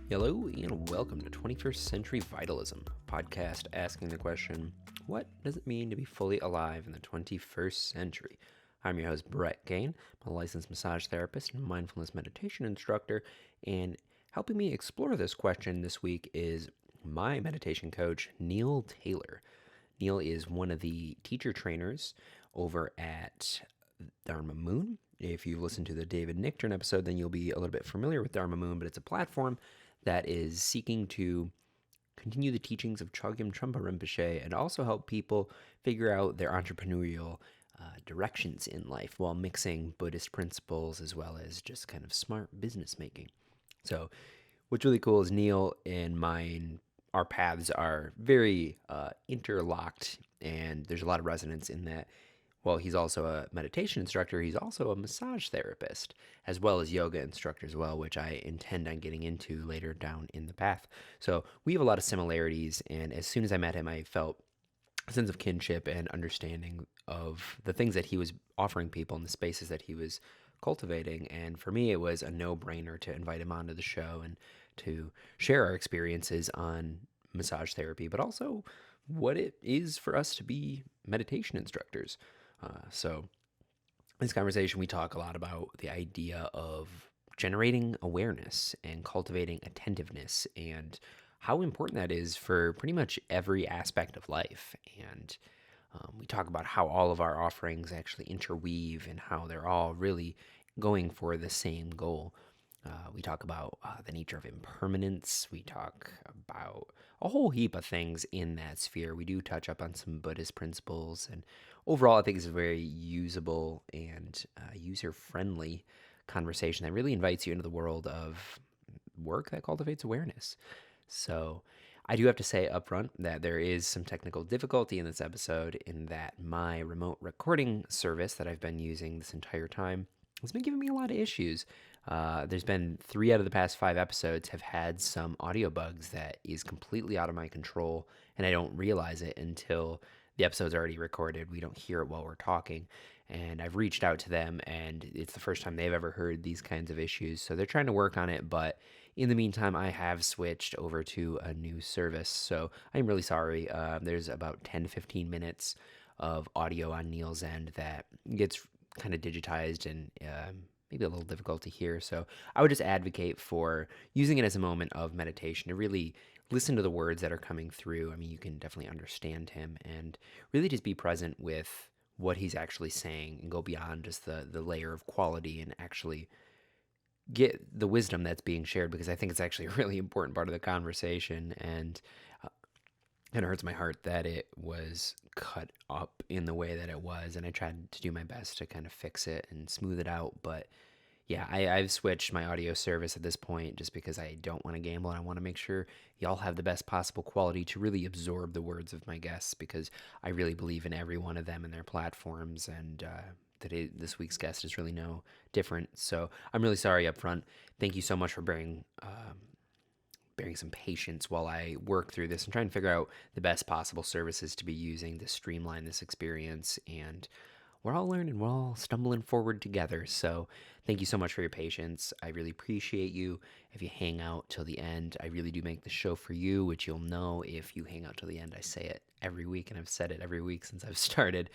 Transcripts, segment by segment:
Hello and welcome to 21st Century Vitalism, podcast asking the question, what does it mean to be fully alive in the 21st century? I'm your host, Brett Kane. I'm a licensed massage therapist and mindfulness meditation instructor, and helping me explore this question this week is my meditation coach, Neil Taylor. Neil is one of the teacher trainers over at Dharma Moon. If you've listened to the David Nichtern episode, then you'll be a little bit familiar with Dharma Moon, but it's a platform that is seeking to continue the teachings of Chogyam Trungpa Rinpoche and also help people figure out their entrepreneurial directions in life while mixing Buddhist principles as well as just kind of smart business making. So what's really cool is Neil and mine, our paths are very interlocked, and there's a lot of resonance in that. Well, he's also a meditation instructor. He's also a massage therapist, as well as yoga instructor as well, which I intend on getting into later down in the path. So we have a lot of similarities, and as soon as I met him, I felt a sense of kinship and understanding of the things that he was offering people in the spaces that he was cultivating. And for me, it was a no-brainer to invite him onto the show and to share our experiences on massage therapy, but also what it is for us to be meditation instructors. So in this conversation, we talk a lot about the idea of generating awareness and cultivating attentiveness and how important that is for pretty much every aspect of life. And we talk about how all of our offerings actually interweave and how they're all really going for the same goal. We talk about the nature of impermanence. We talk about a whole heap of things in that sphere. We do touch up on some Buddhist principles, and overall, I think it's a very usable and user-friendly conversation that really invites you into the world of work that cultivates awareness. So I do have to say up front that there is some technical difficulty in this episode in that my remote recording service that I've been using this entire time has been giving me a lot of issues. There's been 3 out of the past 5 episodes have had some audio bugs that is completely out of my control, and I don't realize it until the episode's already recorded. We don't hear it while we're talking, and I've reached out to them, and it's the first time they've ever heard these kinds of issues, so they're trying to work on it, but in the meantime, I have switched over to a new service, so I'm really sorry. There's about 10 to 15 minutes of audio on Neil's end that gets kind of digitized and maybe a little difficult to hear. So I would just advocate for using it as a moment of meditation to really listen to the words that are coming through. I mean, you can definitely understand him and really just be present with what he's actually saying and go beyond just the layer of quality and actually get the wisdom that's being shared, because I think it's actually a really important part of the conversation. And it hurts my heart that it was cut up in the way that it was, and I tried to do my best to kind of fix it and smooth it out. But yeah, I've switched my audio service at this point just because I don't want to gamble, and I want to make sure y'all have the best possible quality to really absorb the words of my guests, because I really believe in every one of them and their platforms, and this week's guest is really no different. So I'm really sorry up front. Thank you so much for bearing some patience while I work through this and try and figure out the best possible services to be using to streamline this experience. And we're all learning, we're all stumbling forward together. So thank you so much for your patience. I really appreciate you. If you hang out till the end, I really do make the show for you, which you'll know if you hang out till the end. I say it every week, and I've said it every week since I've started.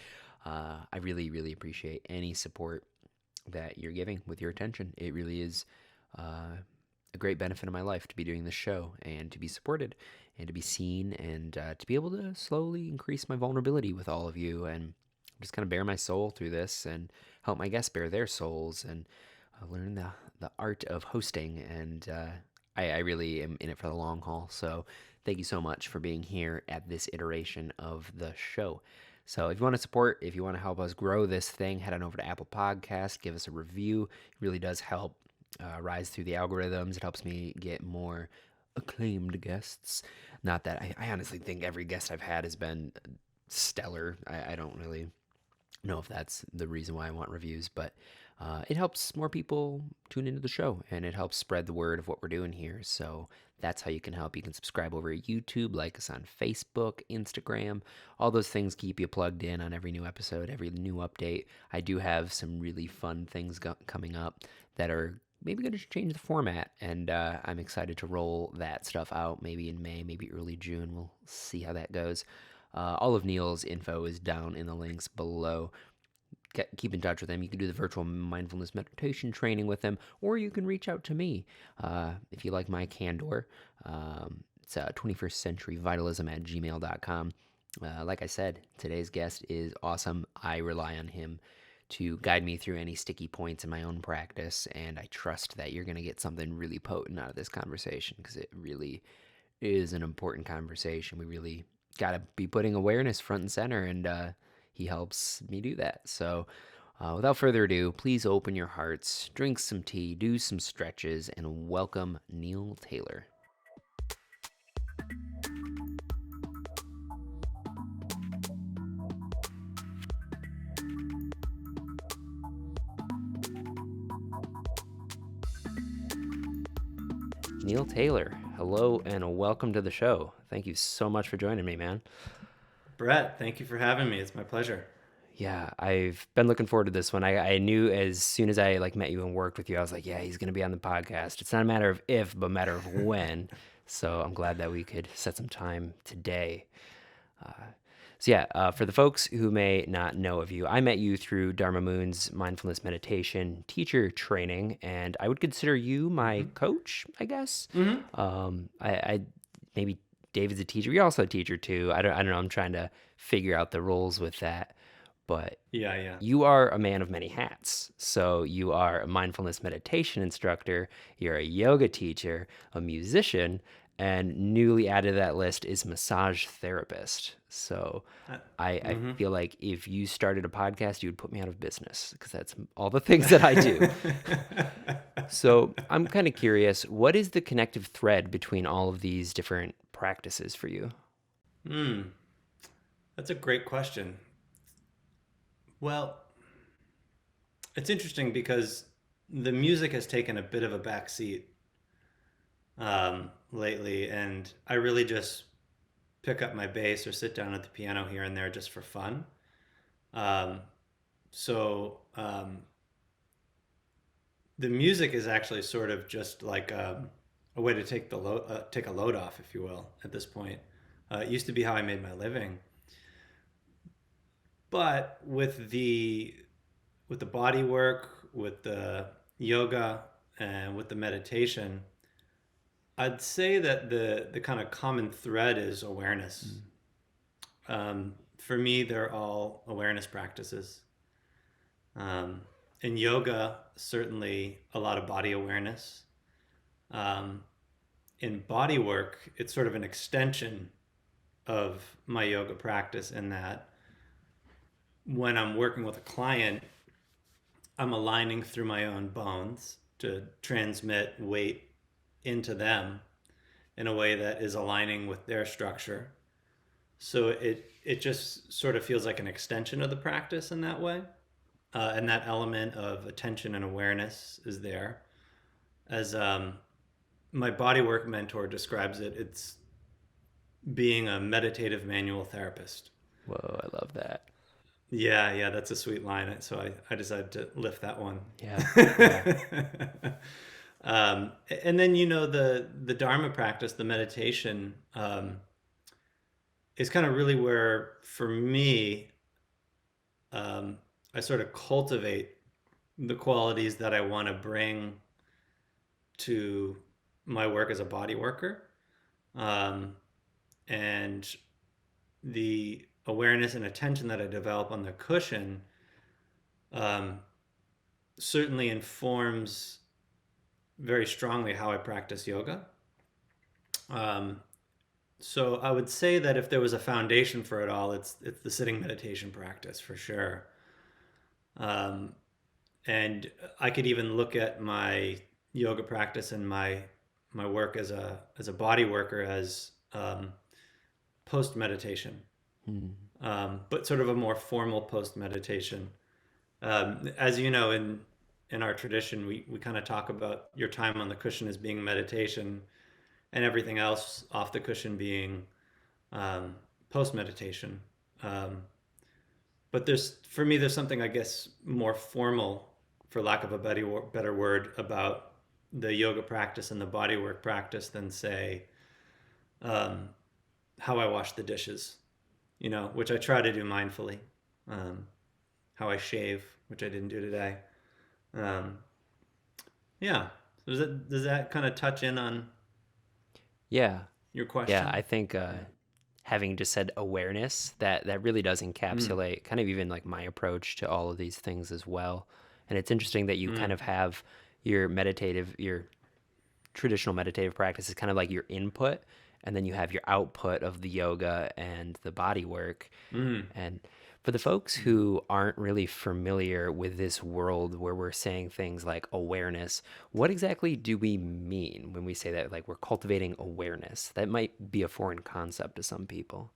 I really, really appreciate any support that you're giving with your attention. It really is a great benefit of my life to be doing this show and to be supported and to be seen and to be able to slowly increase my vulnerability with all of you and just kind of bare my soul through this and help my guests bare their souls and learn the art of hosting. And I really am in it for the long haul. So thank you so much for being here at this iteration of the show. So if you want to support, if you want to help us grow this thing, head on over to Apple Podcasts, give us a review. It really does help rise through the algorithms. It helps me get more acclaimed guests. Not that I honestly think every guest I've had has been stellar. I don't really know if that's the reason why I want reviews, but it helps more people tune into the show, and it helps spread the word of what we're doing here. So that's how you can help. You can subscribe over at YouTube, like us on Facebook, Instagram. All those things keep you plugged in on every new episode, every new update. I do have some really fun things coming up that are maybe going to change the format. And I'm excited to roll that stuff out maybe in May, maybe early June. We'll see how that goes. All of Neil's info is down in the links below. Keep in touch with him. You can do the virtual mindfulness meditation training with him, or you can reach out to me if you like my candor. It's 21st Century Vitalism at gmail.com. Like I said, today's guest is awesome. I rely on him to guide me through any sticky points in my own practice, and I trust that you're going to get something really potent out of this conversation because it really is an important conversation. We really got to be putting awareness front and center, and he helps me do that. So, without further ado, please open your hearts, drink some tea, do some stretches, and welcome Neil Taylor. Neil Taylor, hello and welcome to the show. Thank you so much for joining me, man. Brett, thank you for having me. It's my pleasure. Yeah, I've been looking forward to this one. I knew as soon as I met you and worked with you, I was like, yeah, he's gonna be on the podcast. It's not a matter of if, but a matter of when. So I'm glad that we could set some time today. Uh, for the folks who may not know of you, I met you through Dharma Moon's mindfulness meditation teacher training, and I would consider you my Mm-hmm. coach, I guess. Mm-hmm. I maybe David's a teacher. You're also a teacher too. I don't know. I'm trying to figure out the roles with that, but Yeah, yeah. you are a man of many hats. So you are a mindfulness meditation instructor, you're a yoga teacher, a musician, and newly added to that list is massage therapist. So Uh, I mm-hmm. feel like if you started a podcast, you would put me out of business because that's all the things that I do. So I'm kind of curious, what is the connective thread between all of these different practices for you? Hmm. That's a great question. Well, it's interesting because the music has taken a bit of a backseat lately, and I really just pick up my bass or sit down at the piano here and there just for fun. Um, so the music is actually sort of just like a way to take a load off, if you will, at this point. It used to be how I made my living, but with the body work, with the yoga, and with the meditation, I'd say that the kind of common thread is awareness. For me, they're all awareness practices. Um, in yoga, certainly a lot of body awareness. Um, in body work, it's sort of an extension of my yoga practice in that when I'm working with a client, I'm aligning through my own bones to transmit weight into them in a way that is aligning with their structure. So it just sort of feels like an extension of the practice in that way. And that element of attention and awareness is there. As my bodywork mentor describes it, it's being a meditative manual therapist. Whoa, I love that. Yeah, yeah, that's a sweet line. So I decided to lift that one. Yeah, yeah. And then the Dharma practice, the meditation, is kind of really where, for me, um, I sort of cultivate the qualities that I want to bring to my work as a body worker, um, and the awareness and attention that I develop on the cushion um, certainly informs very strongly how I practice yoga. Um, so I would say that if there was a foundation for it all, it's the sitting meditation practice for sure. Um, and I could even look at my yoga practice and my work as a body worker as post meditation, Hmm. but sort of a more formal post meditation. As you know, in our tradition, we kind of talk about your time on the cushion as being meditation, and everything else off the cushion being post meditation. Um, but for me, there's something, I guess, more formal, for lack of a better word, about the yoga practice and the bodywork practice than say um, how I wash the dishes, which I try to do mindfully. Um, how I shave, which I didn't do today. Um, yeah. So does that kind of touch in on Yeah. your Yeah, question? I think Yeah. having just said awareness, that really does Mm, encapsulate kind of even like my approach to all of these things as well. And it's interesting that you kind mm, of have your traditional meditative practice is kind of like your input, and then you have your output of the yoga and the body work. mm, And for the folks mm. who aren't really familiar with this world where we're saying things like awareness, what exactly do we mean when we say that, like we're cultivating awareness? That might be a foreign concept to some people.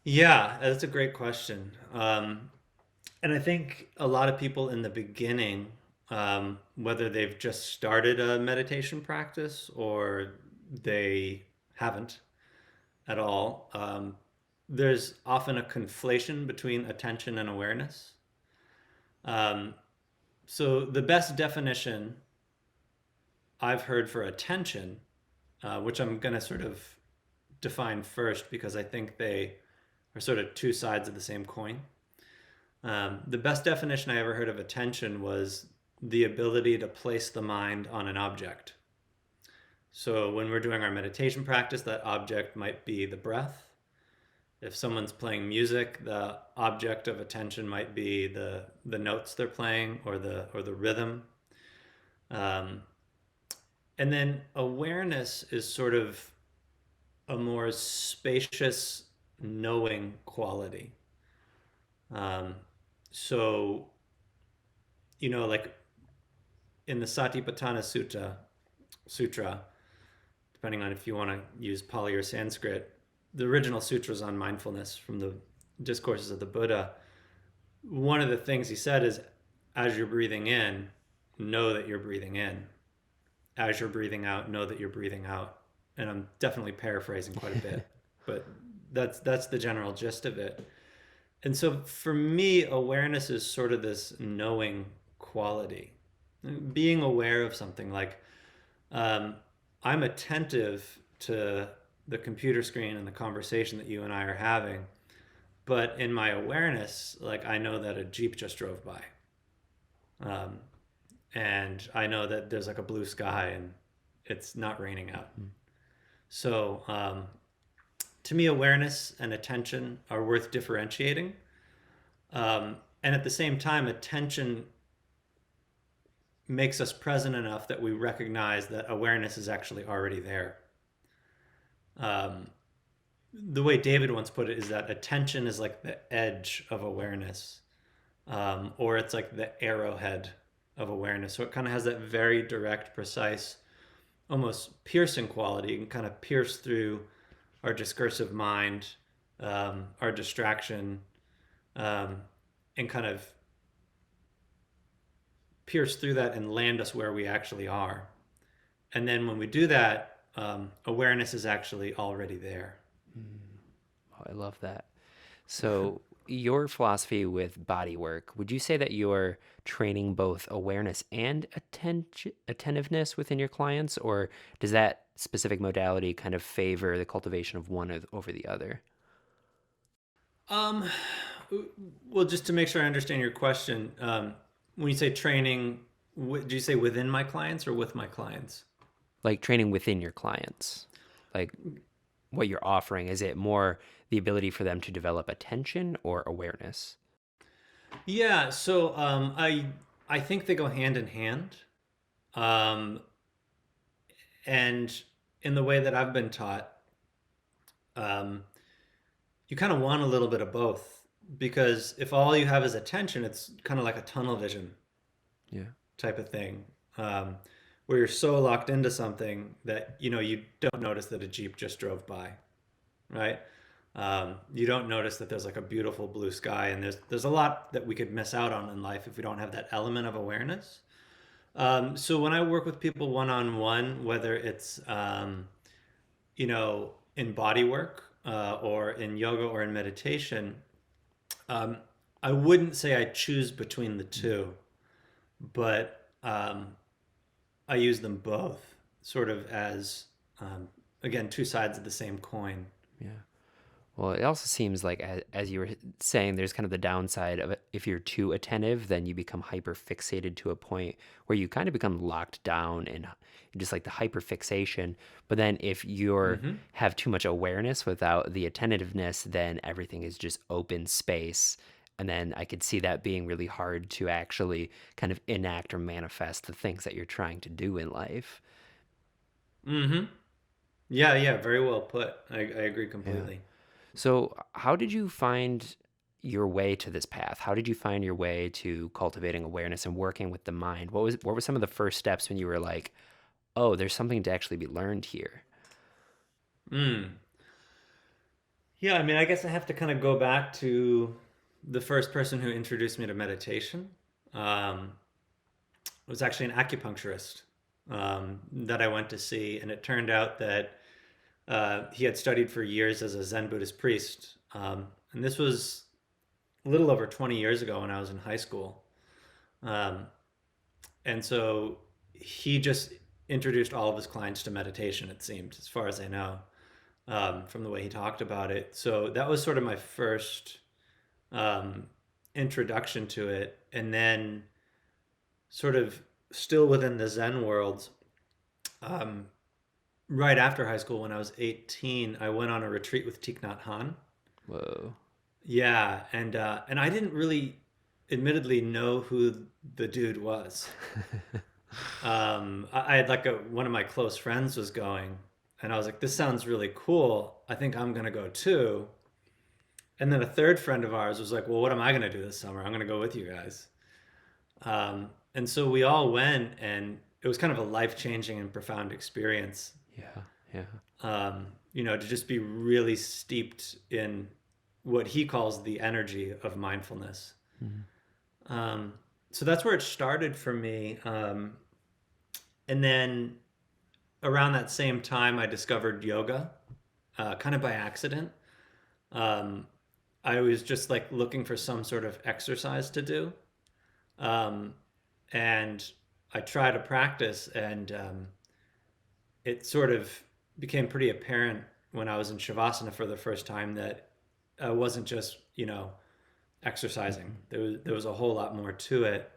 Yeah, that's a great question. And I think a lot of people in the beginning, whether they've just started a meditation practice or they haven't at all, there's often a conflation between attention and awareness. Um, so the best definition I've heard for attention, which I'm going to sort of define first because I think they are sort of two sides of the same coin. The best definition I ever heard of attention was the ability to place the mind on an object. So when we're doing our meditation practice, that object might be the breath. If someone's playing music, the object of attention might be the notes they're playing or the rhythm. Um, and then awareness is sort of a more spacious knowing quality. Um, so like in the Satipatthana Sutra, depending on if you want to use Pali or Sanskrit, the original sutras on mindfulness from the discourses of the Buddha. One of the things he said is, as you're breathing in, know that you're breathing in. As you're breathing out, know that you're breathing out. And I'm definitely paraphrasing quite a bit, but that's the general gist of it. And so for me, awareness is sort of this knowing quality, being aware of something like um, I'm attentive to the computer screen and the conversation that you and I are having, but in my awareness, like I know that a Jeep just drove by. Um, and I know that there's like a blue sky and it's not raining out. So to me, awareness and attention are worth differentiating. And at the same time, attention makes us present enough that we recognize that awareness is actually already there. Um, the way David once put it is that attention is like the edge of awareness, or it's like the arrowhead of awareness. So it kind of has that very direct, precise, almost piercing quality. You can kind of pierce through our discursive mind, our distraction, um, and kind of pierce through that and land us where we actually are. And then when we do that, awareness is actually already there. Oh, I love that. So, your philosophy with body work, would you say that you're training both awareness and attentiveness within your clients, or does that specific modality kind of favor the cultivation of one over the other? Um, well, just to make sure I understand your question, when you say training, do you say within my clients or with my clients? Like training within your clients, like what you're offering, is it more the ability for them to develop attention or awareness? Yeah, so I think they go hand in hand, um, and in the way that I've been taught, um, you kind of want a little bit of both because if all you have is attention, it's kind of like a tunnel vision Yeah. type of thing, um, where you're so locked into something that you don't notice that a Jeep just drove by, right? You don't notice that there's like a beautiful blue sky, and there's a lot that we could miss out on in life if we don't have that element of awareness. So when I work with people one on one, whether it's in body work or in yoga or in meditation, um, I wouldn't say I choose between the two, but I use them both sort of as, again, two sides of the same coin. Yeah. Well, it also seems like, as you were saying, there's kind of the downside of it. If you're too attentive, then you become hyper fixated to a point where you kind of become locked down and just like the hyper fixation. But then if you're Mm-hmm. have too much awareness without the attentiveness, then everything is just open space. And then I could see that being really hard to actually kind of enact or manifest the things that you're trying to do in life. Mm-hmm. Yeah, yeah, very well put. I agree Yeah. completely. So, how did you find your way to this path? How did you find your way to cultivating awareness and working with the mind? What were some of the first steps when you were like, "Oh, there's something to actually be learned here"? Mm. Yeah, I mean, I guess I have to kind of go back to the first person who introduced me to meditation. Um, was actually an acupuncturist that I went to see, and it turned out that he had studied for years as a Zen Buddhist priest. And this was a little over 20 years ago when I was in high school. Um, and so he just introduced all of his clients to meditation, it seemed, as far as I know, from the way he talked about it. So that was sort of my first um, introduction to it. And then, sort of still within the Zen world, um, right after high school, when I was 18, I went on a retreat with Thich Nhat Hanh. Whoa. Yeah, and I didn't really, admittedly, know who the dude was. I had like one of my close friends was going, and I was like, "This sounds really cool. I think I'm gonna go too." And then a third friend of ours was like, "Well, what am I gonna do this summer? I'm gonna go with you guys." And so we all went, and it was kind of a life changing and profound experience. Yeah, yeah. To just be really steeped in what he calls the energy of mindfulness. Mhm. Um, so that's where it started for me. And then around that same time, I discovered yoga, kind of by accident. Um, I was just like looking for some sort of exercise to do. Um, and I tried to practice, and it sort of became pretty apparent when I was in Shavasana for the first time that I wasn't just, exercising. There was a whole lot more to it.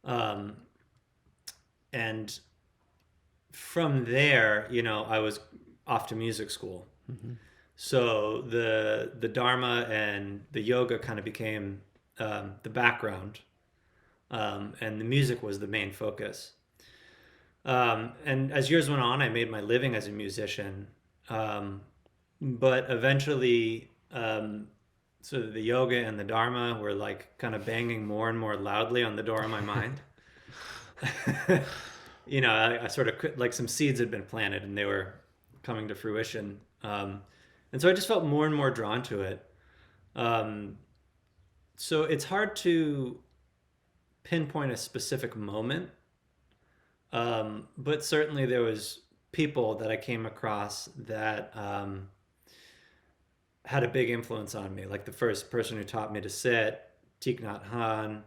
Um, and from there, I was off to music school. Mhm. So the Dharma and the yoga kind of became the background, and the music was the main focus. And as years went on, I made my living as a musician. Um, but eventually, so the yoga and the Dharma were like kind of banging more and more loudly on the door of my mind. I sort of like some seeds had been planted and they were coming to fruition. And so I just felt more and more drawn to it. Um, so it's hard to pinpoint a specific moment, but certainly there was people that I came across that had a big influence on me. Like the first person who taught me to sit, Thich Nhat Hanh,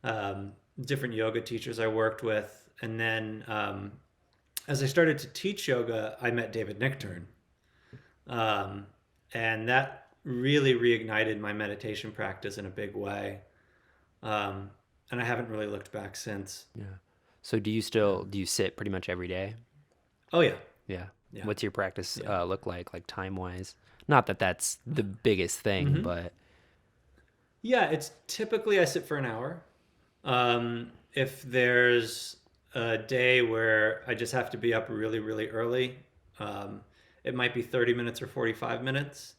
um, different yoga teachers I worked with, and then as I started to teach yoga, I met David Nichtern, um, and that really reignited my meditation practice in a big way. Um, and I haven't really looked back since. Yeah. So, Yeah. do you sit pretty much every day? Oh yeah, Yeah. yeah, What's your practice yeah. like time wise? Not that that's the biggest thing, Mm-hmm. but Yeah, it's typically I sit for an hour. If there's a day where I just have to be up really, really early, um, it might be 30 minutes or 45 minutes.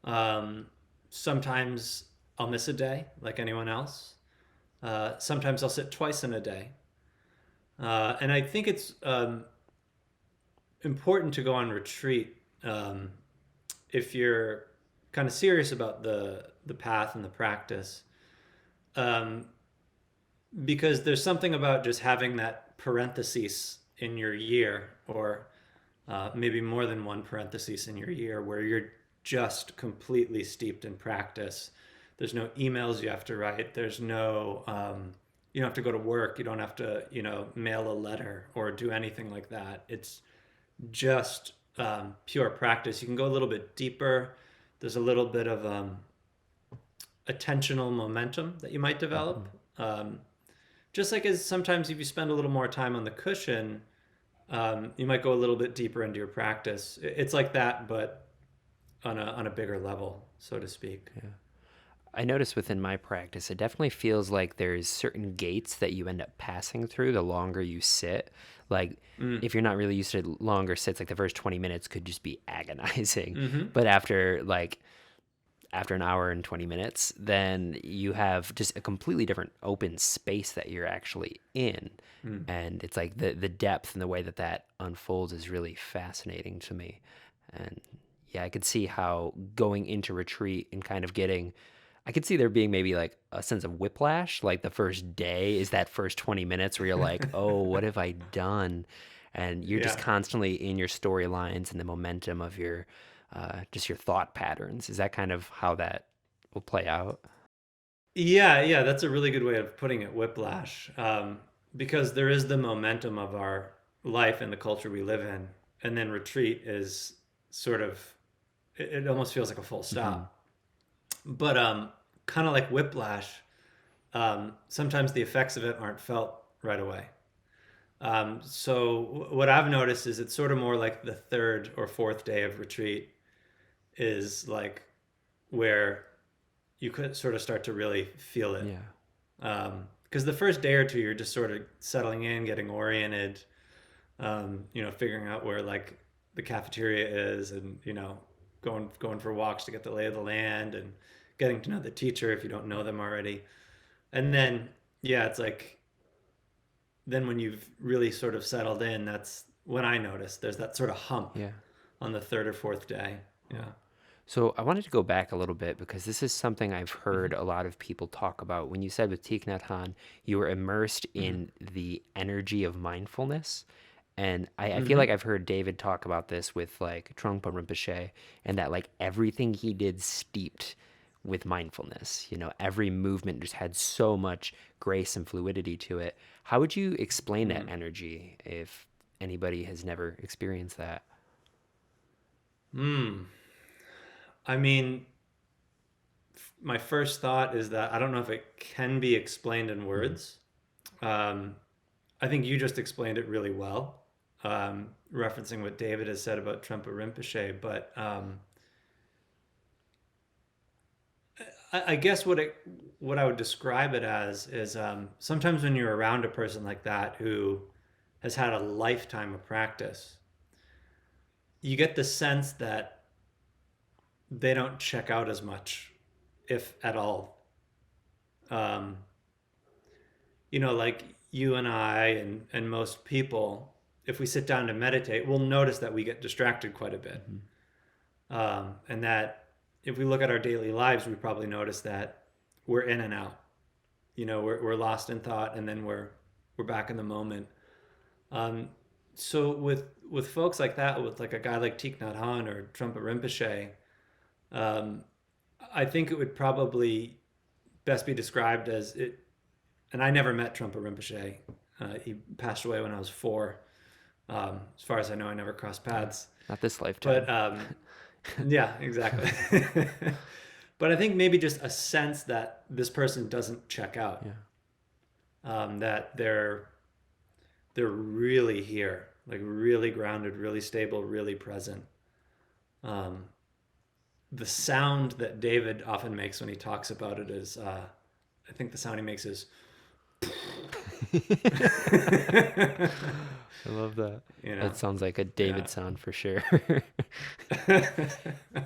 Um, Sometimes I'll miss a day like anyone else. Sometimes I'll sit twice in a day. And I think it's important to go on retreat um, if you're kind of serious about the path and the practice. Um, because there's something about just having that parenthesis in your year, or maybe more than one parenthesis in your year, where you're just completely steeped in practice. There's no emails you have to write. There's no You don't have to go to work. You don't have to, mail a letter or do anything like that. It's just pure practice. You can go a little bit deeper. There's a little bit of attentional momentum that you might develop. Just like as sometimes if you spend a little more time on the cushion, you might go a little bit deeper into your practice. It's like that, but on a bigger level, so to speak. Yeah. I notice within my practice, it definitely feels like there's certain gates that you end up passing through the longer you sit. Like if you're not really used to longer sits, like the first 20 minutes could just be agonizing. But after an hour and 20 minutes, then you have just a completely different open space that you're actually in. And it's like the depth and the way that that unfolds is really fascinating to me. And yeah, I could see how going into retreat and kind of I could see there being maybe like a sense of whiplash. Like the first day is that first 20 minutes where you're like, oh, what have I done? And you're just Yeah. constantly in your storylines and the momentum of your just your thought patterns. Is that kind of how that will play out? Yeah, that's a really good way of putting it, whiplash. Because there is the momentum of our life and the culture we live in, and then retreat is sort of, it almost feels like a full stop. But kind of like whiplash, sometimes the effects of it aren't felt right away. So what I've noticed is it's sort of more like the third or fourth day of retreat is like where you could sort of start to really feel it. Yeah. Because the first day or two, you're just sort of settling in, getting oriented, figuring out where like the cafeteria is, and going for walks to get the lay of the land, and getting to know the teacher if you don't know them already. And then yeah, it's like then when you've really sort of settled in, that's when I noticed there's that sort of hump Yeah. on the third or fourth day. Yeah. So I wanted to go back a little bit because this is something I've heard a lot of people talk about. When you said with Thich Nhat Hanh, you were immersed Mm-hmm. in the energy of mindfulness. And I feel Mm-hmm. like I've heard David talk about this with like Trungpa Rinpoche, and that like everything he did steeped with mindfulness. Every movement just had so much grace and fluidity to it. How would you explain that energy if anybody has never experienced that? Mm. I mean, my first thought is that I don't know if it can be explained in Hmm. words. Um, I think you just explained it really well, referencing what David has said about Trungpa Rinpoche. But I guess what I would describe it as is sometimes when you're around a person like that who has had a lifetime of practice, you get the sense that they don't check out as much, if at all. Um, like you and I and most people, if we sit down to meditate, we'll notice that we get distracted quite a bit. Hmm. And that if we look at our daily lives, we probably notice that we're in and out. We're lost in thought, and then we're back in the moment. Um, so with folks like that, with like a guy like Thich Nhat Hanh or Trungpa Rinpoche, um, I think it would probably best be described as it. And I never met Trungpa Rinpoche. He passed away when I was 4. As far as I know, I never crossed Yeah. paths. Not this But lifetime. yeah, exactly. But I think maybe just a sense that this person doesn't check out, Yeah. that they're really here, like really grounded, really stable, really present. Um, the sound that David often makes when he talks about it is, I think the sound he makes is, I love that. you know, That sounds like a David yeah. sound for sure.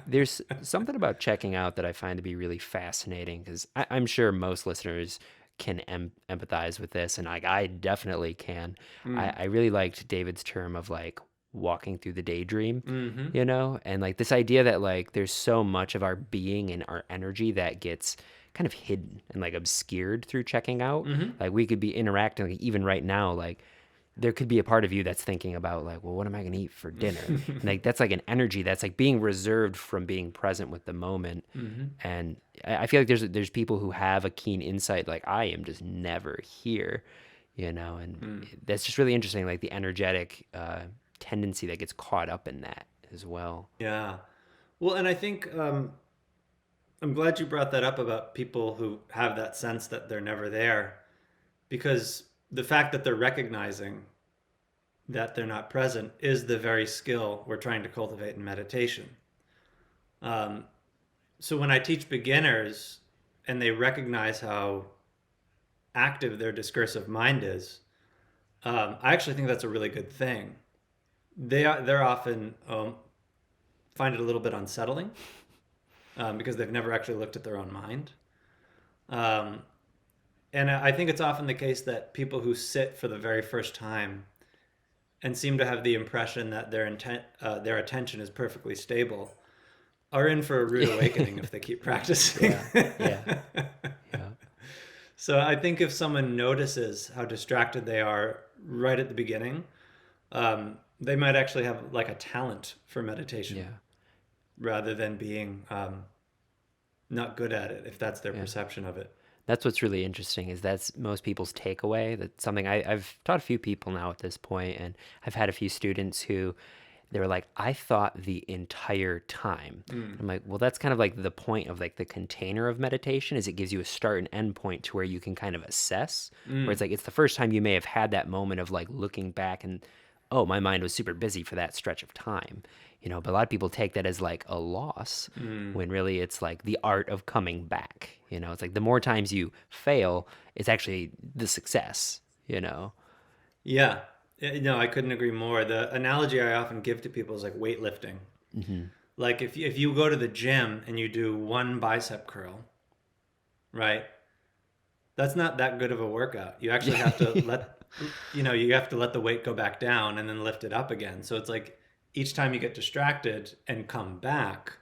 There's something about checking out that I find to be really fascinating because I'm sure most listeners can empathize with this, and I definitely can. Mm. I really liked David's term of like walking through the daydream, Mm-hmm. and like this idea that like there's so much of our being and our energy that gets kind of hidden and like obscured through checking out. Mm-hmm. Like we could be interacting, like, even right now, like there could be a part of you that's thinking about like, well, what am I going to eat for dinner? And like that's like an energy that's like being reserved from being present with the moment. Hmm. And I feel like there's people who have a keen insight like I am just never here, and Mm. that's just really interesting, like the energetic tendency that gets caught up in that as well. Yeah. Well, and I think I'm glad you brought that up about people who have that sense that they're never there, because the fact that they're recognizing that they're not present is the very skill we're trying to cultivate in meditation. Um, so when I teach beginners and they recognize how active their discursive mind is, I actually think that's a really good thing. They're often find it a little bit unsettling because they've never actually looked at their own mind. Um, and I think it's often the case that people who sit for the very first time and seem to have the impression that their attention is perfectly stable are in for a rude awakening if they keep practicing. Yeah, yeah, yeah, So I think if someone notices how distracted they are right at the beginning, they might actually have like a talent for meditation yeah, rather than being not good at it, if that's their yeah. perception of it. That's what's really interesting is that's most people's takeaway. That's something I've taught a few people now at this point, and I've had a few students who they were like, I thought the entire time. Mm. I'm like, well, that's kind of like the point of like the container of meditation is it gives you a start and end point to where you can kind of assess, where Mm. it's like it's the first time you may have had that moment of like looking back and, oh, my mind was super busy for that stretch of time. But a lot of people take that as like a loss Mm. when really it's like the art of coming back. It's like the more times you fail, it's actually the success. Yeah. No, I couldn't agree more. The analogy I often give to people is like weightlifting. Hmm. Like if you go to the gym and you do one bicep curl, right? That's not that good of a workout. You actually have to you have to let the weight go back down and then lift it up again. So it's like each time you get distracted and come back,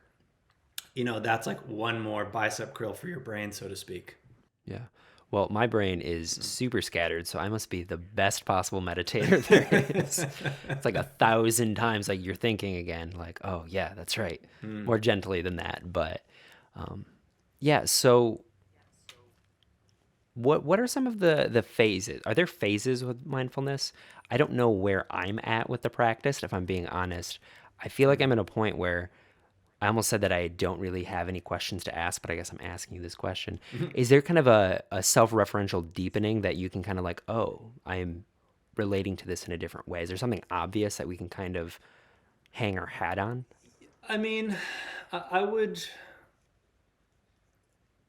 that's like one more bicep curl for your brain, so to speak. Yeah. Well, my brain is super scattered, so I must be the best possible meditator there is. It's like 1,000 times like you're thinking again, like, oh yeah, that's right. Mm. More gently than that. But yeah, so what are some of the phases? Are there phases with mindfulness? I don't know where I'm at with the practice, if I'm being honest. I feel like I'm at a point where I almost said that I don't really have any questions to ask, but I guess I'm asking you this question. Is there kind of a self-referential deepening that you can kind of like, oh, I'm relating to this in a different way? Is there something obvious that we can kind of hang our hat on? I mean, I would.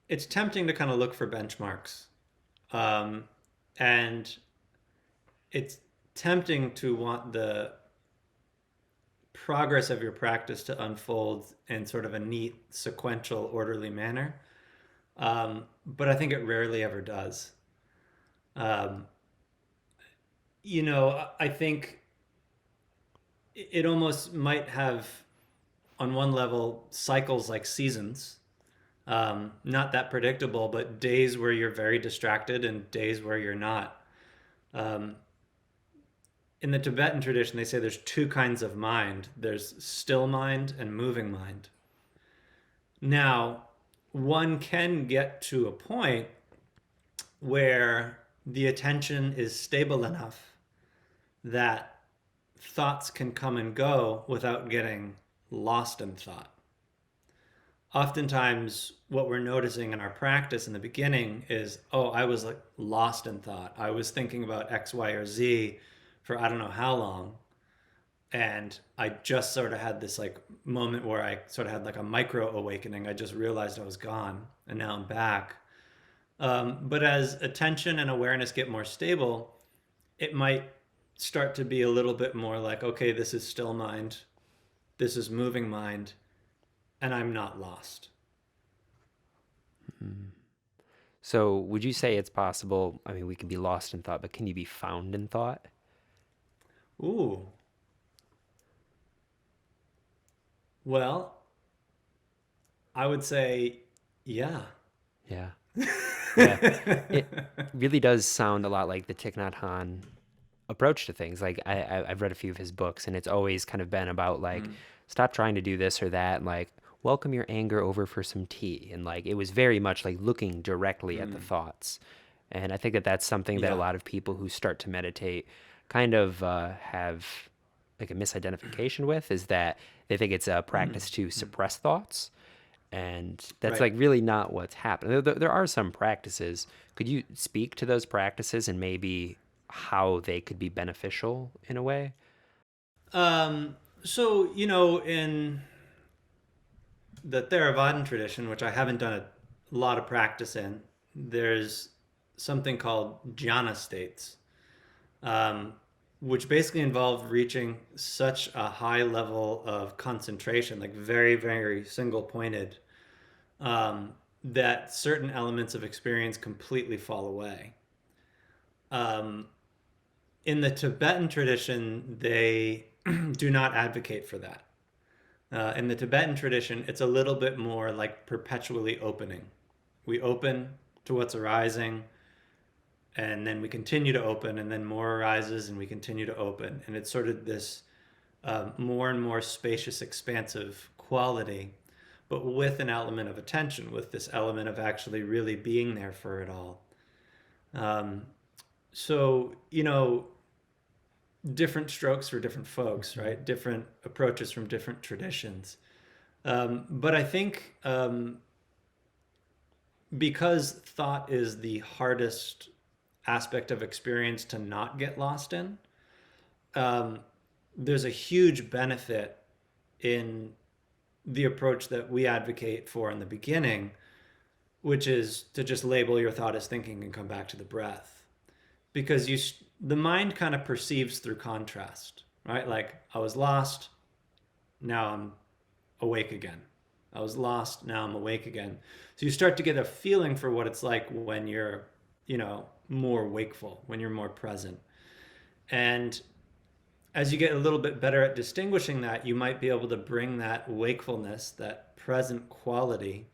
It's tempting to kind of look for benchmarks, um, and it's tempting to want the progress of your practice to unfold in sort of a neat, sequential, orderly manner. But I think it rarely ever does. Um, I think it almost might have, on one level, cycles like seasons. Not that predictable, but days where you're very distracted and days where you're not. Um, in the Tibetan tradition, they say there's two kinds of mind, there's still mind and moving mind. Now, one can get to a point where the attention is stable enough that thoughts can come and go without getting lost in thought. Oftentimes, what we're noticing in our practice in the beginning is, oh, I was like lost in thought. I was thinking about X, Y, or Z for I don't know how long. And I just sort of had this like moment where I sort of had like a micro awakening. I just realized I was gone and now I'm back. But as attention and awareness get more stable, it might start to be a little bit more like, okay, this is still mind, this is moving mind, and I'm not lost. So, would you say it's possible? I mean, we can be lost in thought, but can you be found in thought? Ooh, well, I would say, yeah. Yeah. Yeah. It really does sound a lot like the Thich Nhat Hanh approach to things. Like I've read a few of his books, and it's always kind of been about like, Mm, stop trying to do this or that, and like welcome your anger over for some tea. And like it was very much like looking directly at the mm. thoughts. And I think that that's something that a Yeah. lot of people who start to meditate kind of have like a misidentification with, is that they think it's a Mm, practice to mm. suppress thoughts, and that's Right. like really not what's happening. There are some practices. Could you speak to those practices and maybe how they could be beneficial in a way? Um, so, in the Theravadan tradition, which I haven't done a lot of practice in, there's something called jhana states, um, which basically involve reaching such a high level of concentration, like very, very single pointed, um, that certain elements of experience completely fall away. Um, in the Tibetan tradition, they do not advocate for that. In the Tibetan tradition, it's a little bit more like perpetually opening. We open to what's arising, and then we continue to open, and then more arises, and we continue to open. And it's sort of this more and more spacious, expansive quality, but with an element of attention, with this element of actually really being there for it all. Um, so, different strokes for different folks, Mhm. right? Different approaches from different traditions. But I think because thought is the hardest aspect of experience to not get lost in, um, there's a huge benefit in the approach that we advocate for in the beginning, which is to just label your thought as thinking and come back to the breath. Because the mind kind of perceives through contrast, right? Like, I was lost, now I'm awake again. I was lost, now I'm awake again. So you start to get a feeling for what it's like when you're, more wakeful, when you're more present. And as you get a little bit better at distinguishing that, you might be able to bring that wakefulness, that present quality,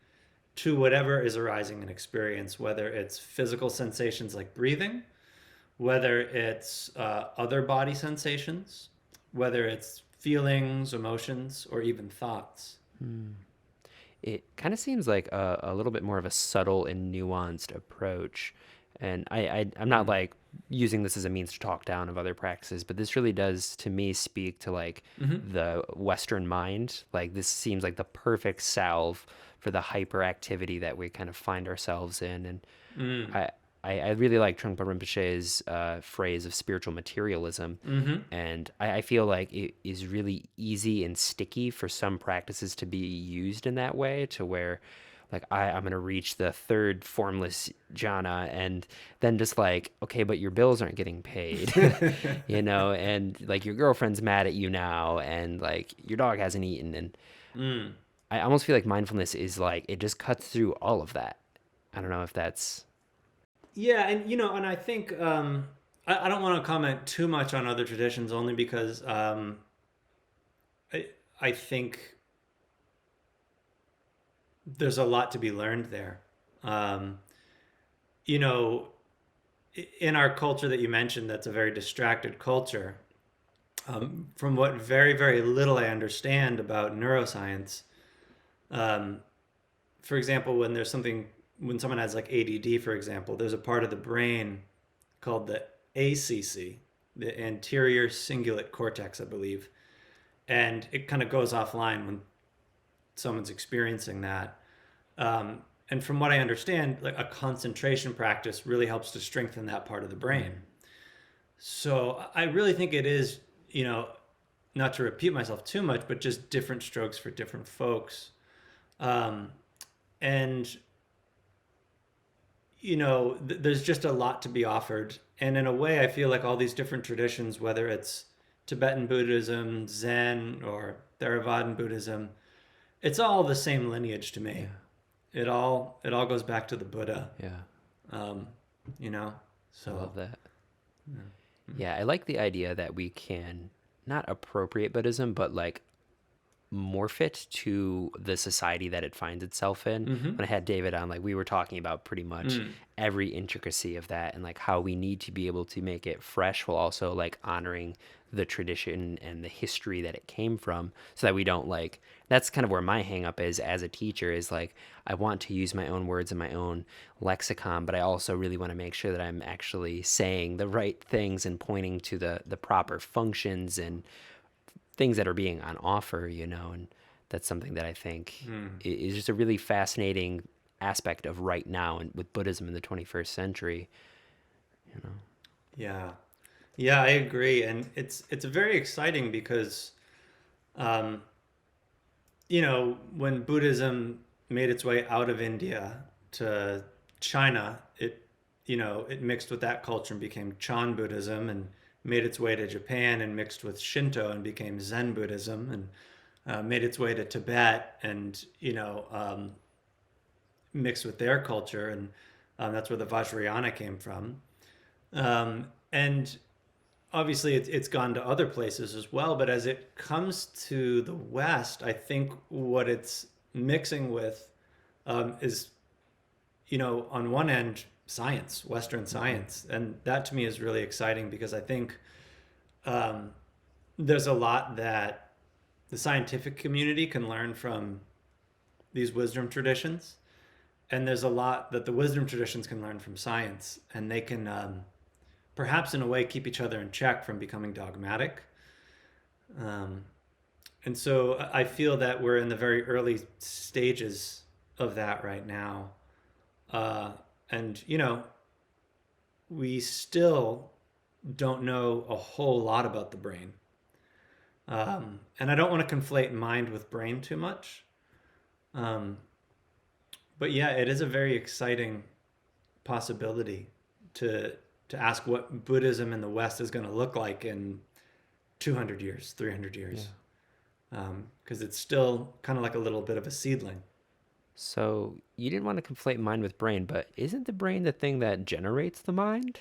to whatever is arising in experience, whether it's physical sensations like breathing, whether it's other body sensations, whether it's feelings, emotions, or even thoughts. Hmm. It kind of seems like a little bit more of a subtle and nuanced approach. And I'm not Mm. like using this as a means to talk down of other practices, but this really does to me speak to like Mm-hmm. the Western mind. Like this seems like the perfect salve for the hyperactivity that we kind of find ourselves in. And Mm. I, I really like Trungpa Rinpoche's phrase of spiritual materialism. Mm-hmm. And I feel like it is really easy and sticky for some practices to be used in that way, to where like I'm going to reach the third formless jhana and then just like, okay, but your bills aren't getting paid, and like your girlfriend's mad at you now and like your dog hasn't eaten. And Mm. I almost feel like mindfulness is like, it just cuts through all of that. I don't know if that's. Yeah, and and I think I don't want to comment too much on other traditions, only because I I think there's a lot to be learned there. Um, you know, in our culture that you mentioned, that's a very distracted culture. From what very very little I understand about neuroscience, um, for example, when someone has like ADD, for example, there's a part of the brain called the ACC, the anterior cingulate cortex, I believe, and it kind of goes offline when someone's experiencing that. And from what I understand, like a concentration practice really helps to strengthen that part of the brain. Mm, So I really think it is, not to repeat myself too much, but just different strokes for different folks. Um, and there's just a lot to be offered. And in a way, I feel like all these different traditions, whether it's Tibetan Buddhism, Zen, or Theravadan Buddhism, it's all the same lineage to me. yeah, It all goes back to the Buddha. yeah, Um, you know, I so love that. yeah. Mm. Yeah, I like the idea that we can not appropriate Buddhism, but like morph it to the society that it finds itself in. Mm-hmm. When I had David on, like we were talking about pretty much Mm. every intricacy of that and like how we need to be able to make it fresh while also like honoring the tradition and the history that it came from, so that we don't like, that's kind of where my hang up is as a teacher, is like I want to use my own words and my own lexicon, but I also really want to make sure that I'm actually saying the right things and pointing to the proper functions and things that are being on offer, and that's something that I think Mm. is just a really fascinating aspect of right now and with Buddhism in the 21st century, you know. Yeah. Yeah, I agree. And it's very exciting because um, when Buddhism made its way out of India to China, it mixed with that culture and became Chan Buddhism, and made its way to Japan and mixed with Shinto and became Zen Buddhism, and made its way to Tibet and, mixed with their culture. And that's where the Vajrayana came from. And obviously it's gone to other places as well, but as it comes to the West, I think what it's mixing with is, on one end, science, Western science. And that to me is really exciting because I think um, there's a lot that the scientific community can learn from these wisdom traditions. And there's a lot that the wisdom traditions can learn from science. And they can perhaps in a way keep each other in check from becoming dogmatic. Um, and so I feel that we're in the very early stages of that right now. And, we still don't know a whole lot about the brain. And I don't want to conflate mind with brain too much. Um, but yeah, it is a very exciting possibility to to ask what Buddhism in the West is going to look like in 200 years, 300 years. Because it's still kind of like a little bit of a seedling. So you didn't want to conflate mind with brain, but isn't the brain the thing that generates the mind?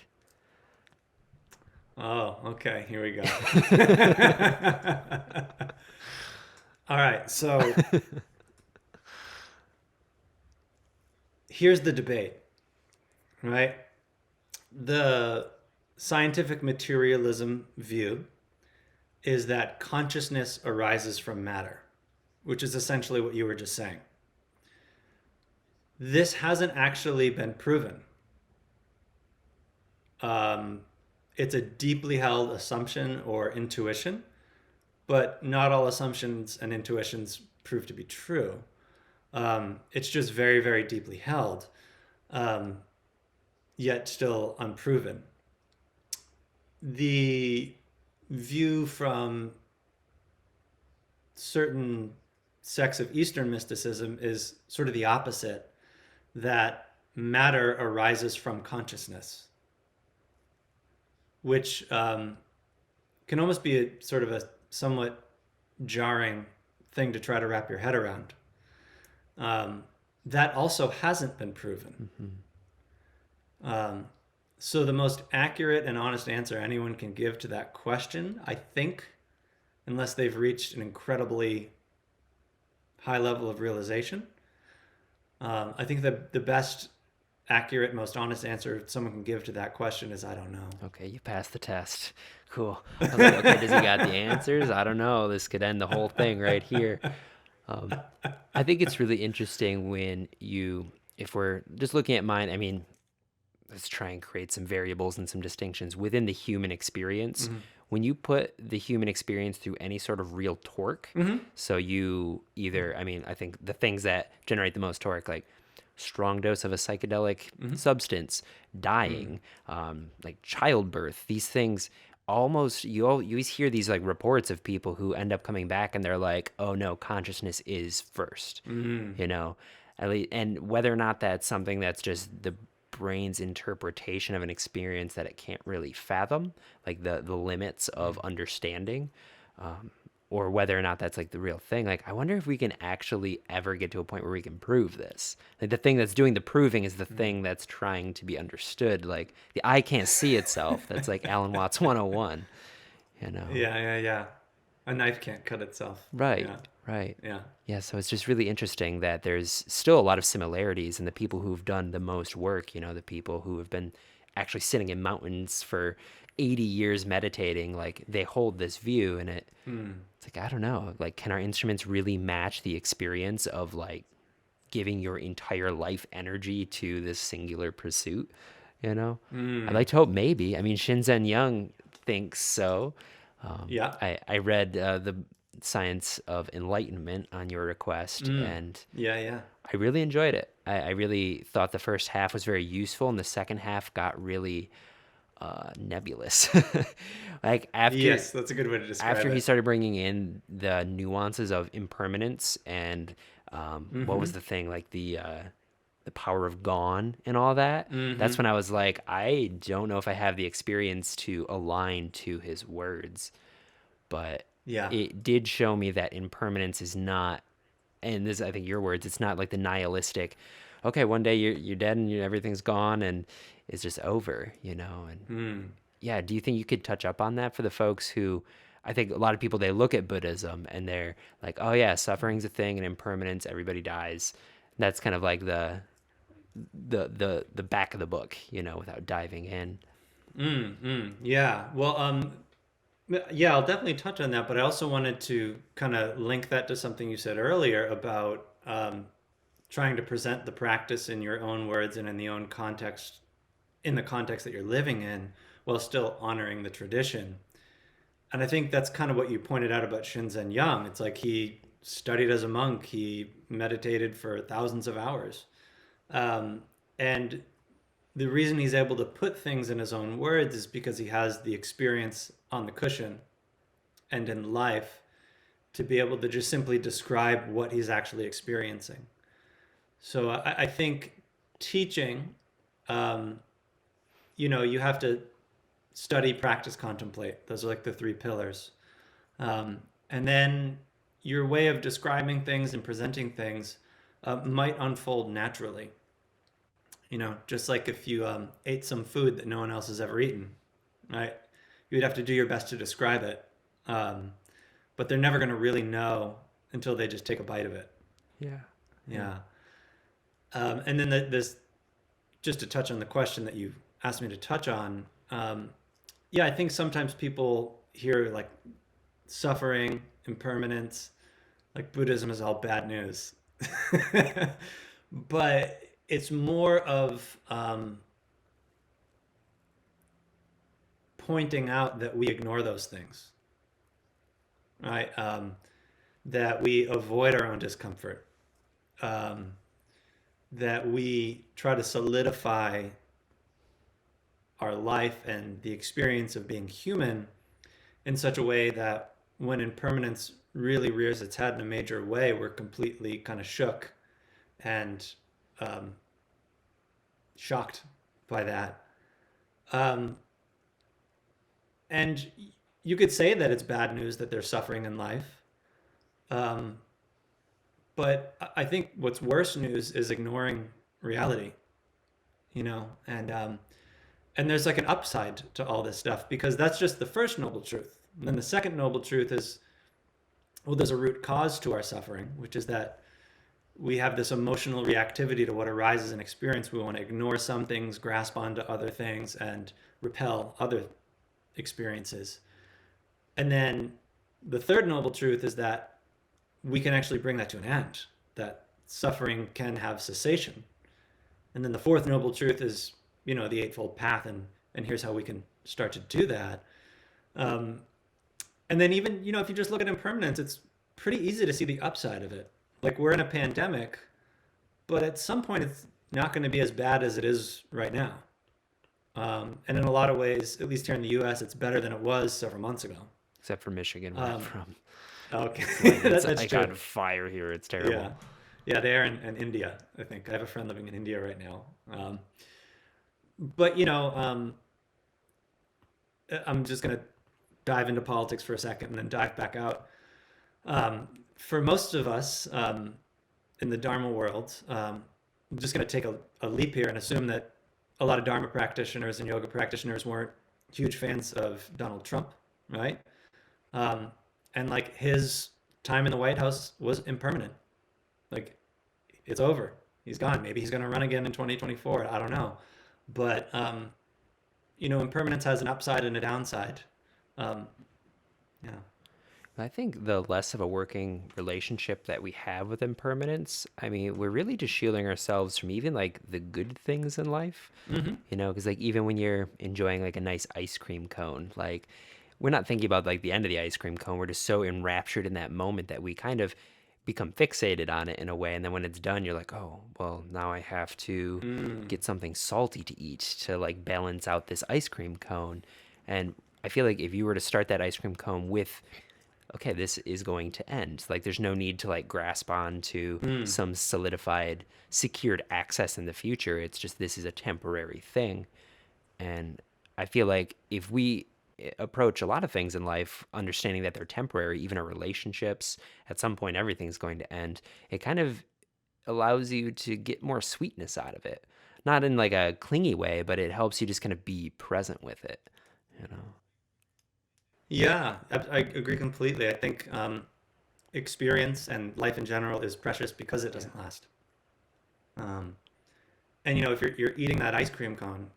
Oh, okay. Here we go. All right. So here's the debate, right? The scientific materialism view is that consciousness arises from matter, which is essentially what you were just saying. This hasn't actually been proven. It's a deeply held assumption or intuition, but not all assumptions and intuitions prove to be true. It's just very, very deeply held, yet still unproven. The view from certain sects of Eastern mysticism is sort of the opposite, that matter arises from consciousness, which can almost be a sort of a somewhat jarring thing to try to wrap your head around. That also hasn't been proven. So the most accurate and honest answer anyone can give to that question, I think, unless they've reached an incredibly high level of realization, I think the best accurate, most honest answer someone can give to that question is, I don't know. Okay, you passed the test. Cool. I was like, okay, does he got the answers? I don't know. This could end the whole thing right here. Um, I think it's really interesting when if we're just looking at mind, I mean, let's try and create some variables and some distinctions within the human experience. Mm-hmm. When you put the human experience through any sort of real torque, Mm-hmm. so you either, I mean, I think the things that generate the most torque, like strong dose of a psychedelic substance, dying, like childbirth, these things almost, you always hear these like reports of people who end up coming back and they're like, oh no, consciousness is first, at least, and whether or not that's something that's just the brain's interpretation of an experience that it can't really fathom, like the limits of understanding, or whether or not that's like the real thing. Like, I wonder if we can actually ever get to a point where we can prove this. Like, the thing that's doing the proving is the thing that's trying to be understood. Like, the eye can't see itself. That's like Alan Watts 101, Yeah. A knife can't cut itself. Right. Yeah. Right. Yeah. Yeah, so it's just really interesting that there's still a lot of similarities in the people who've done the most work, the people who have been actually sitting in mountains for 80 years meditating, like they hold this view and Mm. it's like I don't know, like can our instruments really match the experience of like giving your entire life energy to this singular pursuit, you know? I'd Mm. like to hope maybe. I mean, Shinzen Young thinks so. Yeah. I read the Science of Enlightenment on your request, Mm. and Yeah, yeah. I really enjoyed it. I really thought the first half was very useful, and the second half got really nebulous. Like Yes, that's a good way to describe after he it. started bringing in the nuances of impermanence and what was Mm-hmm. the thing like the power of gone and all that. That's Mm-hmm. when I was like, I don't know if I have the experience to align to his words, but Yeah. it did show me that impermanence is not, and this is, I think your words, it's not like the nihilistic. Okay, one day you're dead and everything's gone and it's just over, and Mm. yeah, do you think you could touch up on that for the folks who, I think a lot of people, they look at Buddhism and they're like, oh yeah, suffering's a thing and impermanence, everybody dies. That's kind of like the back of the book, without diving in. Mm. Mm. Yeah. Well, yeah, I'll definitely touch on that, but I also wanted to kind of link that to something you said earlier about trying to present the practice in your own words and in the own context, in the context that you're living in, while still honoring the tradition. And I think that's kind of what you pointed out about Shinzen Young. It's like he studied as a monk, he meditated for thousands of hours. And the reason he's able to put things in his own words is because he has the experience on the cushion and in life to be able to just simply describe what he's actually experiencing. So I think teaching, um, you have to study, practice, contemplate. Those are like the three pillars. And then your way of describing things and presenting things might unfold naturally. Just like if you ate some food that no one else has ever eaten, right? You'd have to do your best to describe it, um, but they're never going to really know until they just take a bite of it. Yeah. Yeah. Yeah. And then this, just to touch on the question that you asked me to touch on, yeah, I think sometimes people hear like suffering, impermanence, like Buddhism is all bad news. But it's more of pointing out that we ignore those things, right? That we avoid our own discomfort, um, that we try to solidify our life and the experience of being human in such a way that when impermanence really rears its head in a major way, we're completely kind of shook and um, shocked by that. Um, and you could say that it's bad news that they're suffering in life. Um, but I think what's worse news is ignoring reality, and there's like an upside to all this stuff because that's just the first noble truth. And then the second noble truth is, well, there's a root cause to our suffering, which is that we have this emotional reactivity to what arises in experience. We want to ignore some things, grasp onto other things, and repel other experiences. And then the third noble truth is that we can actually bring that to an end, that suffering can have cessation. And then the fourth noble truth is, the Eightfold Path, and here's how we can start to do that. Um, and then even, if you just look at impermanence, it's pretty easy to see the upside of it. Like we're in a pandemic, but at some point it's not going to be as bad as it is right now. And in a lot of ways, at least here in the U.S., it's better than it was several months ago. Except for Michigan, where I'm from. Okay, It's like it's that's like true. on fire here. It's terrible. Yeah, yeah, they are in India. I think I have a friend living in India right now. But I'm just gonna dive into politics for a second and then dive back out. For most of us in the Dharma world, I'm just gonna take a leap here and assume that a lot of Dharma practitioners and yoga practitioners weren't huge fans of Donald Trump, right? And like his time in the White House was impermanent. Like, it's over. He's gone. Maybe he's going to run again in 2024. I don't know. But, impermanence has an upside and a downside. Um, yeah. I think the less of a working relationship that we have with impermanence, I mean, we're really just shielding ourselves from even like the good things in life, Hmm. because like even when you're enjoying like a nice ice cream cone, like we're not thinking about like the end of the ice cream cone. We're just so enraptured in that moment that we kind of become fixated on it in a way. And then when it's done, you're like, oh, well, now I have to Mm. get something salty to eat to like balance out this ice cream cone. And I feel like if you were to start that ice cream cone with, okay, this is going to end. Like there's no need to like grasp on to Mm. some solidified, secured access in the future. It's just this is a temporary thing. And I feel like if we approach a lot of things in life, understanding that they're temporary, even our relationships, at some point everything's going to end, it kind of allows you to get more sweetness out of it. Not in like a clingy way, but it helps you just kind of be present with it, you know? Yeah, I agree completely. I think experience and life in general is precious because it Yeah. doesn't last. Um, and if you're eating that ice cream cone,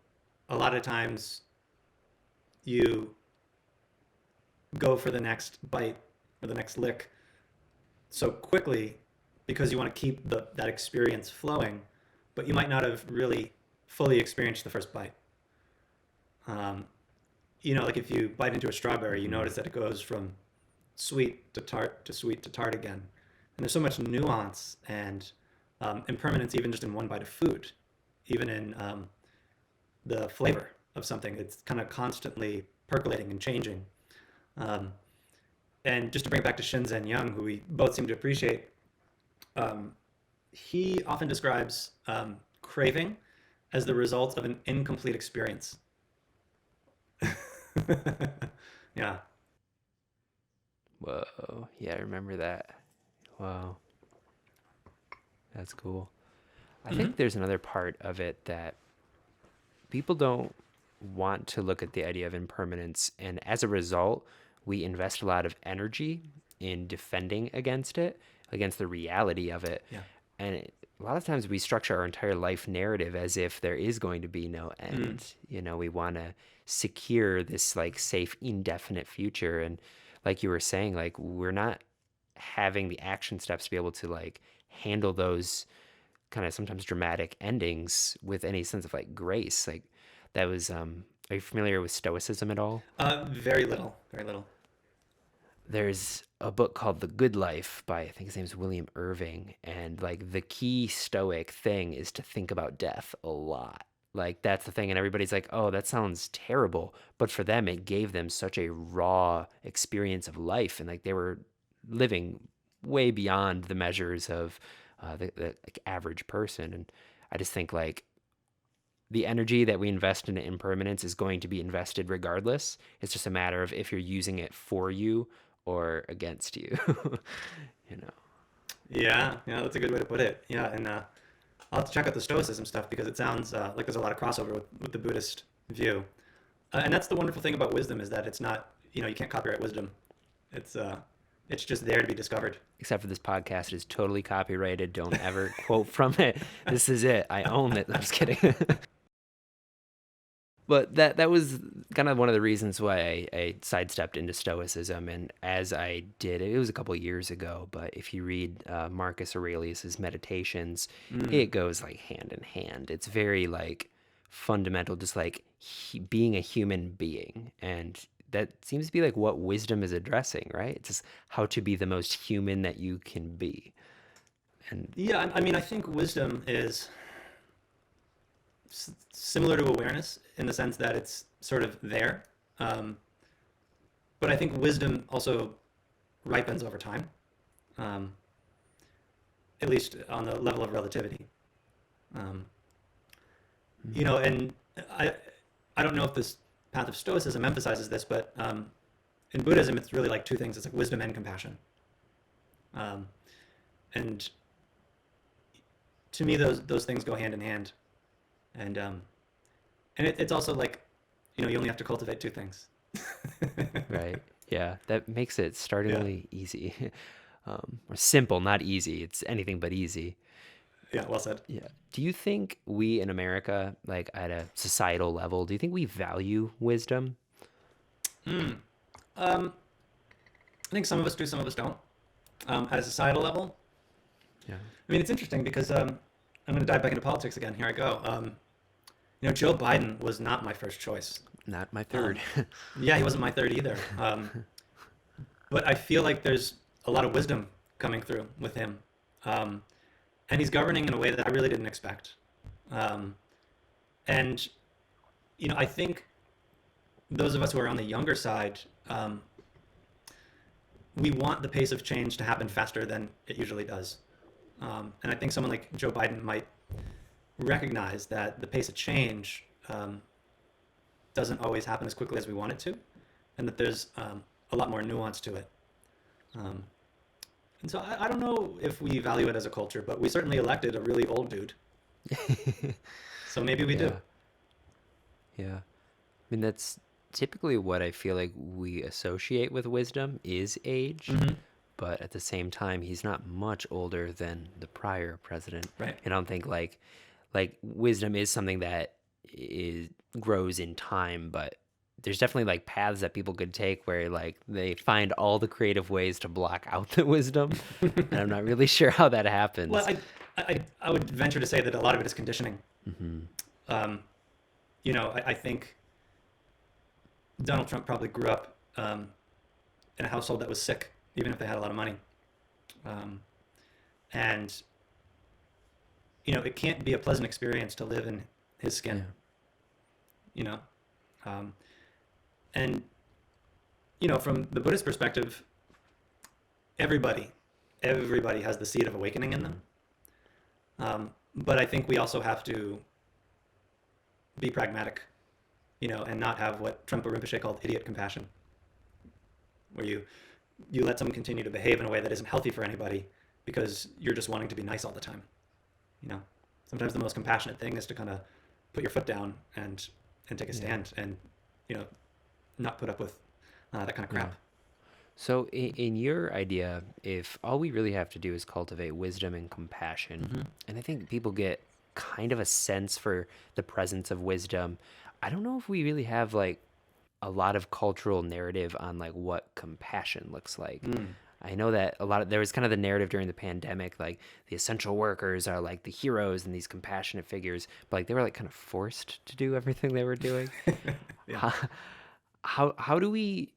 a lot of times you go for the next bite or the next lick so quickly because you want to keep that experience flowing, but you might not have really fully experienced the first bite. Um, like if you bite into a strawberry, you Mm-hmm. notice that it goes from sweet to tart to sweet to tart again. And there's so much nuance and impermanence, even just in one bite of food, even in the flavor of something. It's kind of constantly percolating and changing. Um, and just to bring it back to Shinzen Young, who we both seem to appreciate, um, he often describes craving as the result of an incomplete experience. Yeah. Whoa. Yeah, I remember that. Wow. That's cool. I Hmm. think there's another part of it that people don't want to look at the idea of impermanence. And as a result, we invest a lot of energy in defending against it, against the reality of it. Yeah. A lot of times we structure our entire life narrative as if there is going to be no Mm. end. We want to secure this like safe, indefinite future. And like you were saying, like we're not having the action steps to be able to like handle those kind of sometimes dramatic endings with any sense of like grace. Like that was are you familiar with stoicism at all? Very little. Very little. There's a book called The Good Life by I think his name's William Irving, and like the key stoic thing is to think about death a lot. Like that's the thing, and everybody's like, "Oh, that sounds terrible," but for them, it gave them such a raw experience of life, and like they were living way beyond the measures of the like, average person. And I just think like the energy that we invest in impermanence is going to be invested regardless. It's just a matter of if you're using it for you or against you. you know. Yeah, yeah, that's a good way to put it. Yeah, and I'll have to check out the Stoicism stuff because it sounds like there's a lot of crossover with the Buddhist view. And that's the wonderful thing about wisdom is that it's not, you can't copyright wisdom. It's uh, it's just there to be discovered. Except for this podcast is totally copyrighted. Don't ever quote from it. This is it. I own it. I'm just kidding. But that was kind of one of the reasons why I sidestepped into Stoicism. And as I did, it was a couple years ago. But if you read Marcus Aurelius's Meditations, Mm. it goes like hand in hand. It's very like fundamental, just like being a human being, and that seems to be like what wisdom is addressing, right? It's just how to be the most human that you can be. And Yeah, I mean, I think wisdom is similar to awareness in the sense that it's sort of there. Um, but I think wisdom also ripens over time, um, at least on the level of relativity. Um, mhm. and I, I don't know if this path of Stoicism emphasizes this, but in Buddhism, it's really like two things. It's like wisdom and compassion. Um, and to me, those things go hand in hand. And it's also like, you only have to cultivate two things. Right. Yeah, that makes it Yeah. startlingly easy. or simple, not easy. It's anything but easy. Yeah, well said. Yeah. Do you think we in America, like at a societal level, do you think we value wisdom? Um, I think some of us do, some of us don't. At a societal level, Yeah. I mean, it's interesting because I'm going to dive back into politics again. Here I go. Joe Biden was not my first choice. Not my third. Um, yeah, he wasn't my third either. But I feel like there's a lot of wisdom coming through with him. Um, and he's governing in a way that I really didn't expect. Um, and, I think those of us who are on the younger side, we want the pace of change to happen faster than it usually does. And I think someone like Joe Biden might recognize that the pace of change doesn't always happen as quickly as we want it to, and that there's a lot more nuance to it. Um, and so I don't know if we value it as a culture, but we certainly elected a really old dude. So maybe we do. Yeah. Yeah. I mean, that's typically what I feel like we associate with wisdom is age, Hmm. but at the same time, he's not much older than the prior president. Right. And I don't think like wisdom is something that is grows in time, but there's definitely like paths that people could take where like they find all the creative ways to block out the wisdom, and I'm not really sure how that Well, happens. I would venture to say that a lot of it is conditioning. Hmm. Um, I think Donald Trump probably grew up in a household that was sick, even if they had a lot of money. Um, and it can't be a pleasant experience to live in his Yeah. skin. You know, um, and from the Buddhist perspective, everybody, everybody has the seed of awakening in them. But I think we also have to be pragmatic, and not have what Trungpa Rinpoche called idiot compassion, where you let someone continue to behave in a way that isn't healthy for anybody because you're just wanting to be nice all the time. You know, sometimes the most compassionate thing is to kind of put your foot down and take a Yeah. stand and you know not put up with that kind of Yeah. crap. So, in your idea, if all we really have to do is cultivate wisdom and compassion, Hmm. and I think people get kind of a sense for the presence of wisdom, I don't know if we really have like a lot of cultural narrative on like what compassion looks like. Mm. I know that there was kind of the narrative during the pandemic, like the essential workers are like the heroes and these compassionate figures, but like they were like kind of forced to do everything they were doing. Yeah. How, how do we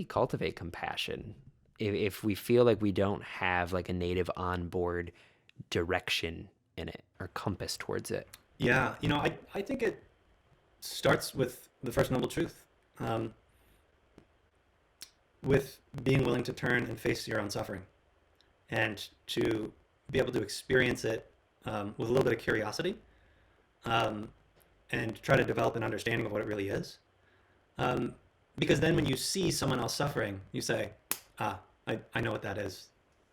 cultivate compassion if we feel like we don't have like a native on board direction in it or compass towards it? Yeah. I think it starts with the first noble truth, um, with being willing to turn and face your own suffering and to be able to experience it with a little bit of curiosity, um, and try to develop an understanding of what it really is. Um, because then when you see someone else suffering, you say, ah, I know what that is.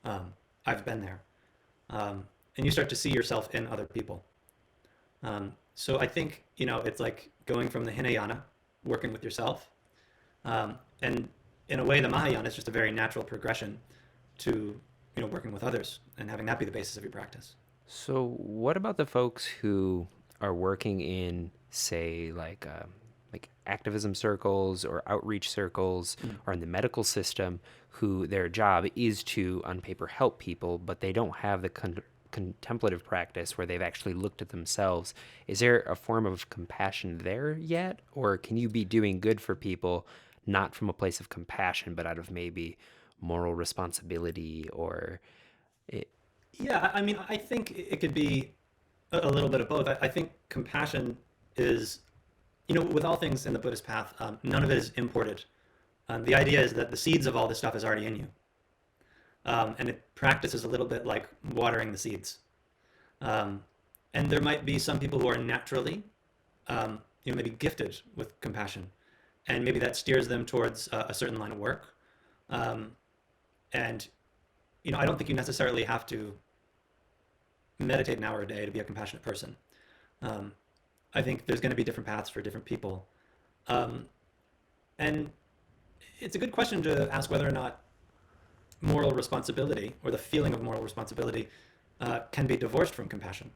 I've been there. And you start to see yourself in other people. So I think, it's like going from the Hinayana, working with yourself. And in a way, the Mahayana is just a very natural progression to, working with others and having that be the basis of your practice. So, what about the folks who are working in, say, like activism circles or outreach circles Mm. or in the medical system, who their job is to, on paper, help people, but they don't have the contemplative practice where they've actually looked at themselves? Is there a form of compassion there yet, or can you be doing good for people not from a place of compassion, but out of maybe moral responsibility or it? Yeah, I mean, I think it could be a little bit of both. I think compassion is, with all things in the Buddhist path, none of it is imported. The idea is that the seeds of all this stuff is already in you. And it practices a little bit like watering the seeds. Um, and there might be some people who are naturally, maybe gifted with compassion, and maybe that steers them towards a certain line of work. Um, and I don't think you necessarily have to meditate an hour a day to be a compassionate person. Um, I think there's going to be different paths for different people. Um, and it's a good question to ask whether or not moral responsibility or the feeling of moral responsibility can be divorced from compassion.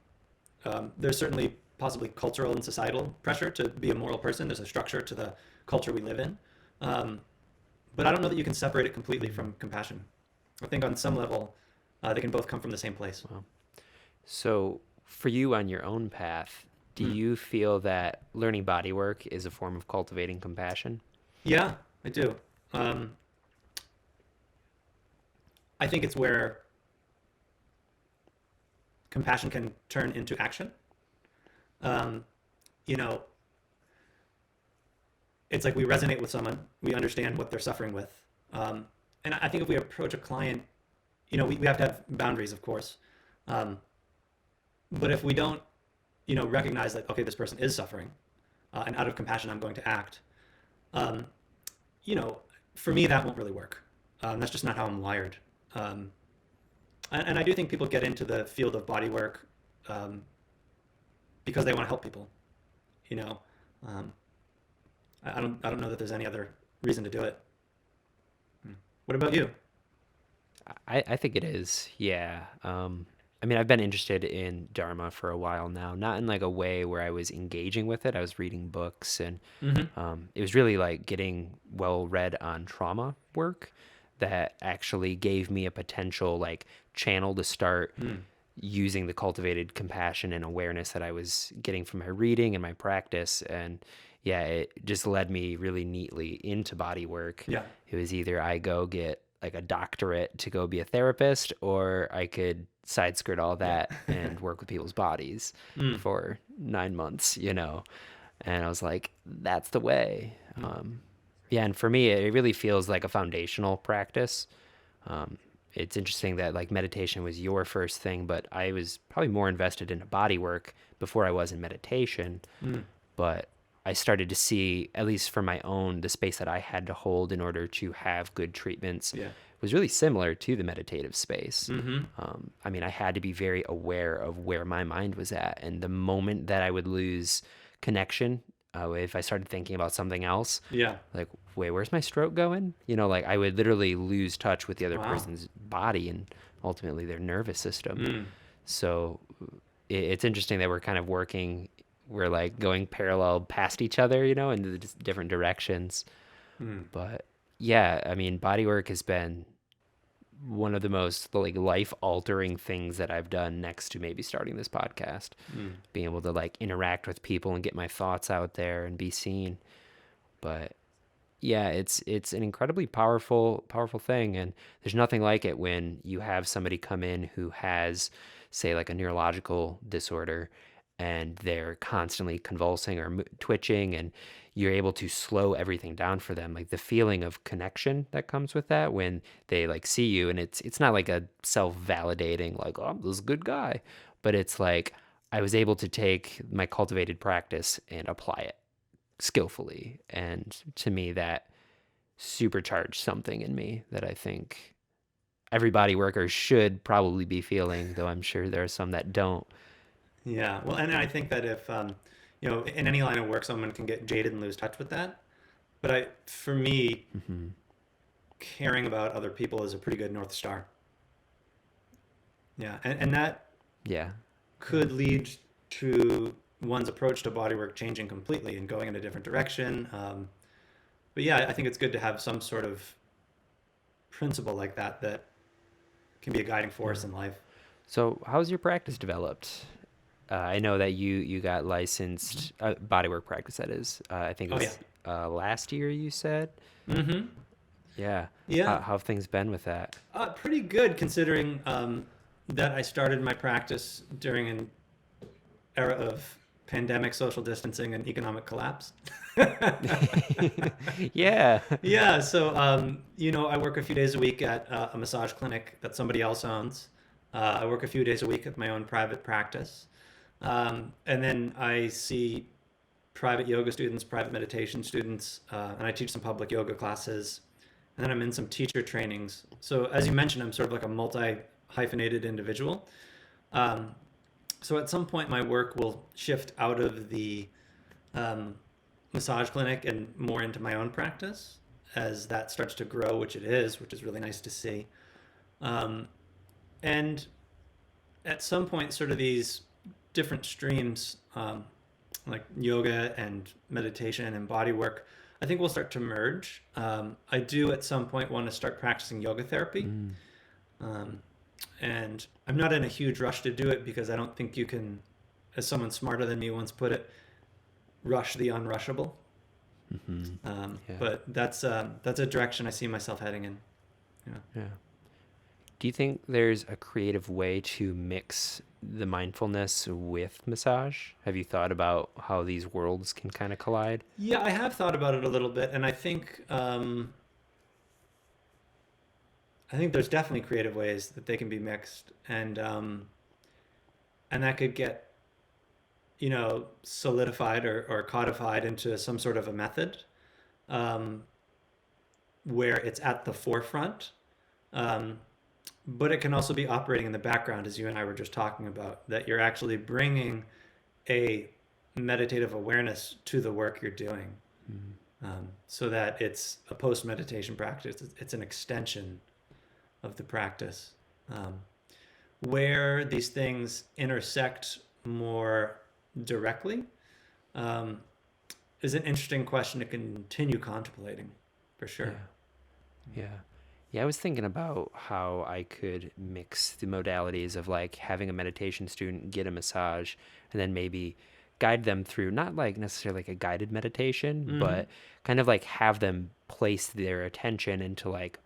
There's certainly possibly cultural and societal pressure to be a moral person. There's a structure to the culture we live in. But I don't know that you can separate it completely from compassion. I think on some level, they can both come from the same place. Wow. So, for you on your own path, do Mm. you feel that learning body work is a form of cultivating compassion? Yeah, I do. I think it's where compassion can turn into action. Um, you know, it's like we resonate with someone, we understand what they're suffering with. And I think if we approach a client, we have to have boundaries, of course. Um, but if we don't, recognize that, okay, this person is suffering, and out of compassion, I'm going to act, um, you know, for me, that won't really work. That's just not how I'm wired. Um, and I do think people get into the field of body work um, because they want to help people. You know, um, I don't know that there's any other reason to do it. What about you? I think it is, yeah. I mean, I've been interested in Dharma for a while now, not in like a way where I was engaging with it. I was reading books, and Mm-hmm. it was really like getting well read on trauma work that actually gave me a potential like channel to start Mm. using the cultivated compassion and awareness that I was getting from my reading and my practice. And yeah, it just led me really neatly into body work. Yeah. It was either I go get like a doctorate to go be a therapist, or I could side skirt all Yeah. that and work with people's bodies Mm. for 9 months, you know? And I was like, that's the way. Mm. Yeah, and for me, it really feels like a foundational practice. Um, it's interesting that like meditation was your first thing, but I was probably more invested in body work before I was in meditation. Mm. But I started to see, at least for my own, the space that I had to hold in order to have good treatments Yeah. was really similar to the meditative space. Mm-hmm. I mean, I had to be very aware of where my mind was at. And the moment that I would lose connection, if I started thinking about something else, Yeah. like, wait, where's my stroke going? You know, like I would literally lose touch with the other Wow. person's body and ultimately their nervous system. Mm. So it's interesting that we're kind of working, we're like going parallel past each other, you know, in the different directions. Mm. But yeah, I mean, body work has been one of the most like life altering things that I've done next to maybe starting this podcast, Mm. being able to like interact with people and get my thoughts out there and be seen. But yeah, it's an incredibly powerful thing, and there's nothing like it when you have somebody come in who has, say, like a neurological disorder, and they're constantly convulsing or twitching, and you're able to slow everything down for them. Like the feeling of connection that comes with that when they like see you, and it's not like a self-validating like, oh, I'm this good guy, but it's like I was able to take my cultivated practice and apply it skillfully. And to me, that supercharged something in me that I think every body worker should probably be feeling, though I'm sure there are some that don't. Yeah. Well, and I think that if in any line of work, someone can get jaded and lose touch with that. But for me, Hmm. caring about other people is a pretty good North Star. Yeah. And that Yeah. could lead to one's approach to bodywork changing completely and going in a different direction. But yeah, I think it's good to have some sort of principle like that can be a guiding Yeah. force in life. So, how's your practice developed? I know that you got licensed bodywork practice. That is, I think it Oh yeah. was last year. You said, Mm-hmm. yeah. Yeah. How have things been with that? Pretty good considering that I started my practice during an era of pandemic, social distancing, and economic collapse. Yeah. Yeah, so I work a few days a week at a massage clinic that somebody else owns. I work a few days a week at my own private practice, and then I see private yoga students, private meditation students, and I teach some public yoga classes, and then I'm in some teacher trainings. So as you mentioned, I'm sort of like a multi hyphenated individual. Um, so at some point, my work will shift out of the um, massage clinic and more into my own practice as that starts to grow, which it is, which is really nice to see. And at some point, sort of these different streams, like yoga and meditation and body work, I think will start to merge. I do at some point want to start practicing yoga therapy. Mm. Um, and I'm not in a huge rush to do it because I don't think you can, as someone smarter than me once put it, rush the unrushable. Mm-hmm. Yeah. But that's a direction I see myself heading in. Yeah. Yeah. Do you think there's a creative way to mix the mindfulness with massage? Have you thought about how these worlds can kind of collide? Yeah, I have thought about it a little bit, and I think there's definitely creative ways that they can be mixed, and that could get solidified or codified into some sort of a method um, where it's at the forefront. Um, but it can also be operating in the background, as you and I were just talking about, that you're actually bringing a meditative awareness to the work you're doing, so that it's a post meditation practice. It's an extension of the practice. Where these things intersect more directly um, is an interesting question to continue contemplating, for Yeah. sure. Yeah. Yeah, I was thinking about how I could mix the modalities of like having a meditation student get a massage and then maybe guide them through not like necessarily like a guided meditation, Mm-hmm. but kind of like have them place their attention into like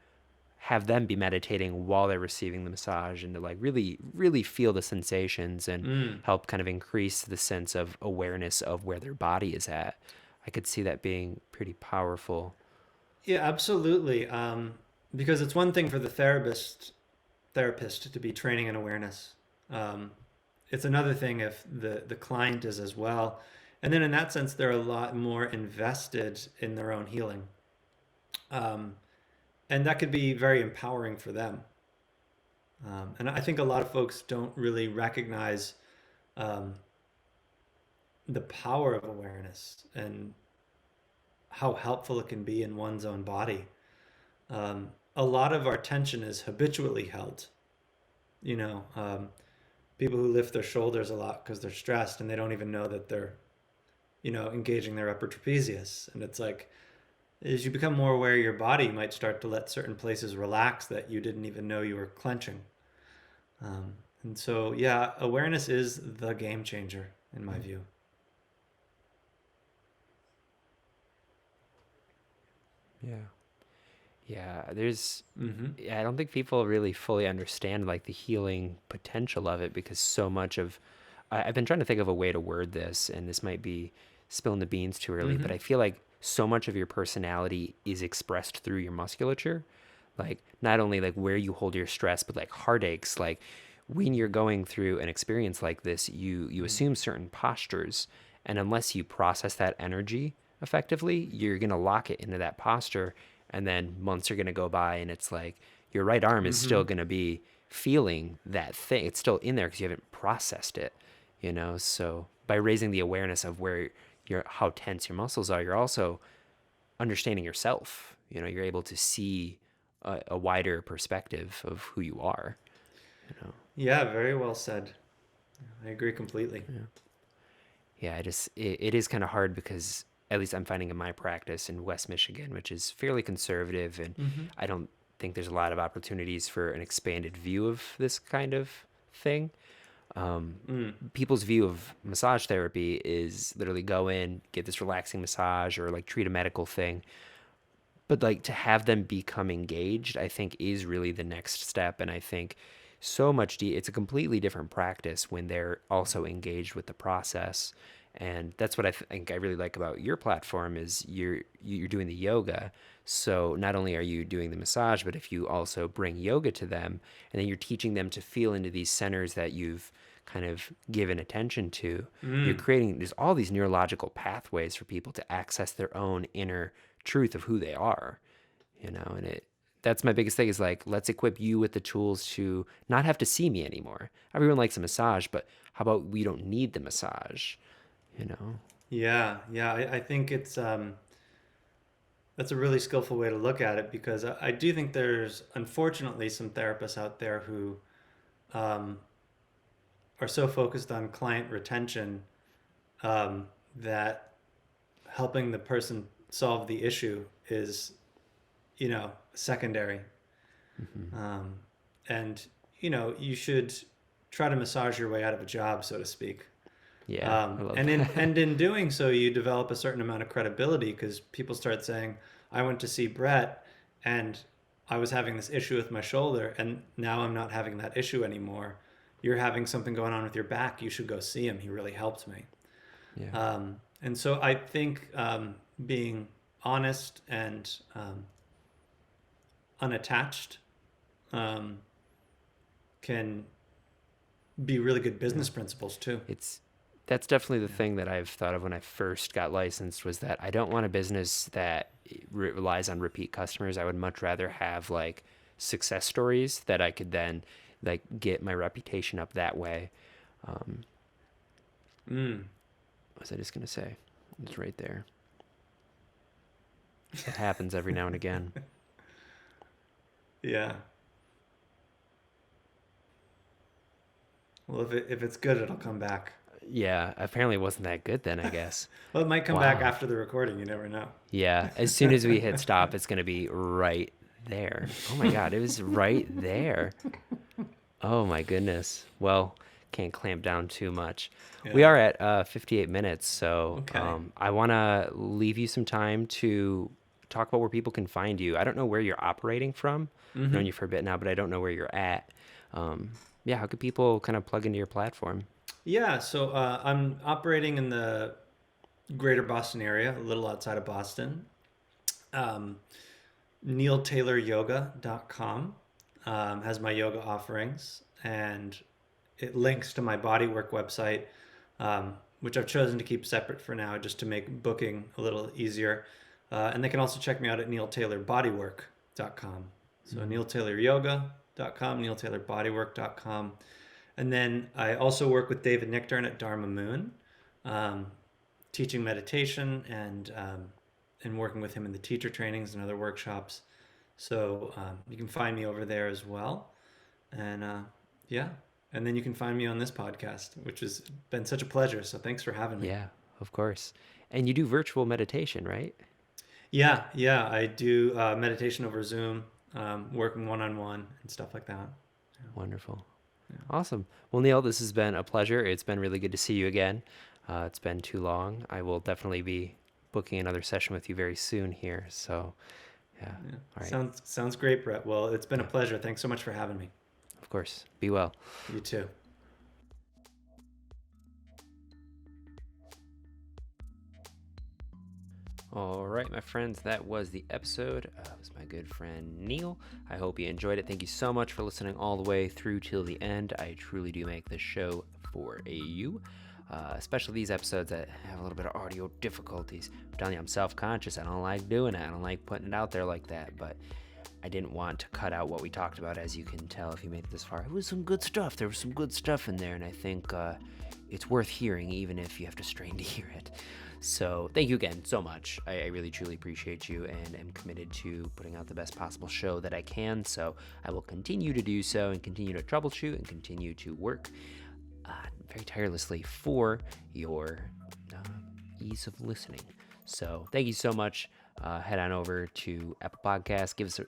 have them be meditating while they're receiving the massage and to like really feel the sensations and Mm. help kind of increase the sense of awareness of where their body is at. I could see that being pretty powerful. Yeah, absolutely. Because it's one thing for the therapist to be training in awareness. Um, it's another thing if the client is as well. And then in that sense, they're a lot more invested in their own healing. Um, and that could be very empowering for them. And I think a lot of folks don't really recognize um, the power of awareness and how helpful it can be in one's own body. A lot of our tension is habitually held. You know, people who lift their shoulders a lot because they're stressed and they don't even know that they're, engaging their upper trapezius. And it's like, as you become more aware of your body, you might start to let certain places relax that you didn't even know you were clenching. And so, yeah, awareness is the game changer, in my view. Yeah. Yeah, there's Mm-hmm. I don't think people really fully understand like the healing potential of it because so much of I've been trying to think of a way to word this and this might be spilling the beans too early, but Mm-hmm. I feel like so much of your personality is expressed through your musculature. Like not only like where you hold your stress, but like heartaches, like when you're going through an experience like this, you assume certain postures and unless you process that energy effectively, you're going to lock it into that posture and then months are going to go by and it's like your right arm is Mm-hmm. still going to be feeling that thing. It's still in there because you haven't processed it, so by raising the awareness of where your how tense your muscles are, you're also understanding yourself. You're able to see a wider perspective of who you are. you know Yeah, very well said. I agree completely. yeah, it is kind of hard because at least I'm finding in my practice in West Michigan, which is fairly conservative, and Mm-hmm. I don't think there's a lot of opportunities for an expanded view of this kind of thing. Mm. People's view of massage therapy is literally go in, get this relaxing massage, or like treat a medical thing. But like to have them become engaged, I think is really the next step. And I think so much, it's a completely different practice when they're also engaged with the process. And that's what I think I really like about your platform is you're doing the yoga. So not only are you doing the massage, but if you also bring yoga to them and then you're teaching them to feel into these centers that you've kind of given attention to, you're Mm. creating there's all these neurological pathways for people to access their own inner truth of who they are, and that's my biggest thing is like let's equip you with the tools to not have to see me anymore. Everyone likes a massage, but how about we don't need the massage you know Yeah, yeah. I think it's That's a really skillful way to look at it, because I do think there's unfortunately some therapists out there who um, are so focused on client retention that helping the person solve the issue is, secondary. Hmm. Um, and, you should try to massage your way out of a job, so to speak. Yeah, I love And in that. and in doing so, you develop a certain amount of credibility, because people start saying, "I went to see Brett, and I was having this issue with my shoulder, and now I'm not having that issue anymore. You're having something going on with your back. You should go see him. He really helped me." Yeah. And so I think being honest and unattached um, can be really good Yeah. business principles too. It's that's definitely the Yeah. thing that I've thought of when I first got licensed, was that I don't want a business that relies on repeat customers. I would much rather have like success stories that I could then like get my reputation up that way. Um, Mm. what was I just gonna say? It's right there. It happens every now and again. Yeah. Well, if it's good, it'll come back. Yeah, apparently it wasn't that good then, I guess. Well, it might come back Wow. after the recording. You never know. Yeah, as soon as we hit stop, it's gonna be right there. Oh my God, it was right there. Oh my goodness. Well, can't clamp down too much. We Yeah. are at 58 minutes, so Okay. I want to leave you some time to talk about where people can find you. I don't know where you're operating from. I've known Mm-hmm. you for a bit now, but I don't know where you're at. Um, yeah, how could people kind of plug into your platform? Yeah. So I'm operating in the greater Boston area, a little outside of Boston. Um, neiltayloryoga.com has my yoga offerings, and it links to my bodywork website, which I've chosen to keep separate for now, just to make booking a little easier. And they can also check me out at neiltaylorbodywork.com. So Mm. neiltayloryoga.com, neiltaylorbodywork.com. And then I also work with David Nickdern at Dharma Moon, um, teaching meditation and working with him in the teacher trainings and other workshops. So you can find me over there as well. And yeah, and then you can find me on this podcast, which has been such a pleasure. So thanks for having me. Yeah, of course. And you do virtual meditation, right? Yeah, yeah, I do meditation over Zoom, working one on one and stuff like that. Wonderful. Yeah, Awesome. Well, Neil, this has been a pleasure. It's been really good to see you again. It's been too long. I will definitely be booking another session with you very soon here. So, yeah. yeah. All right. Sounds great, Brett. Well, it's been a Yeah, pleasure. Thanks so much for having me. of course. Be well. You too. All right, my friends, that was the episode. It was my good friend Neil. I hope you enjoyed it. Thank you so much for listening all the way through till the end. I truly do make this show for you, especially these episodes that have a little bit of audio difficulties. I'm telling you, I'm self-conscious. I don't like doing it. I don't like putting it out there like that, but I didn't want to cut out what we talked about, as you can tell if you made it this far. It was some good stuff. There was some good stuff in there, and I think it's worth hearing, even if you have to strain to hear it. So thank you again so much. I really, truly appreciate you, and am committed to putting out the best possible show that I can. So I will continue to do so, and continue to troubleshoot, and continue to work very tirelessly for your ease of listening. So thank you so much. Head on over to Apple Podcasts. Give us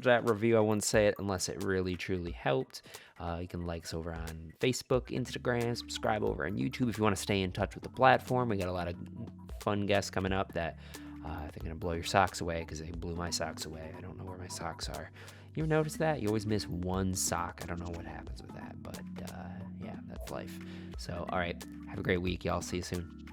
that review. I wouldn't say it unless it really, truly helped. You can like us over on Facebook, Instagram, subscribe over on YouTube if you want to stay in touch with the platform. We got a lot of fun guests coming up that they're going to blow your socks away, because they blew my socks away. I don't know where my socks are. You ever notice that? You always miss one sock. I don't know what happens with that, but yeah, that's life. So, all right. Have a great week, y'all. See you soon.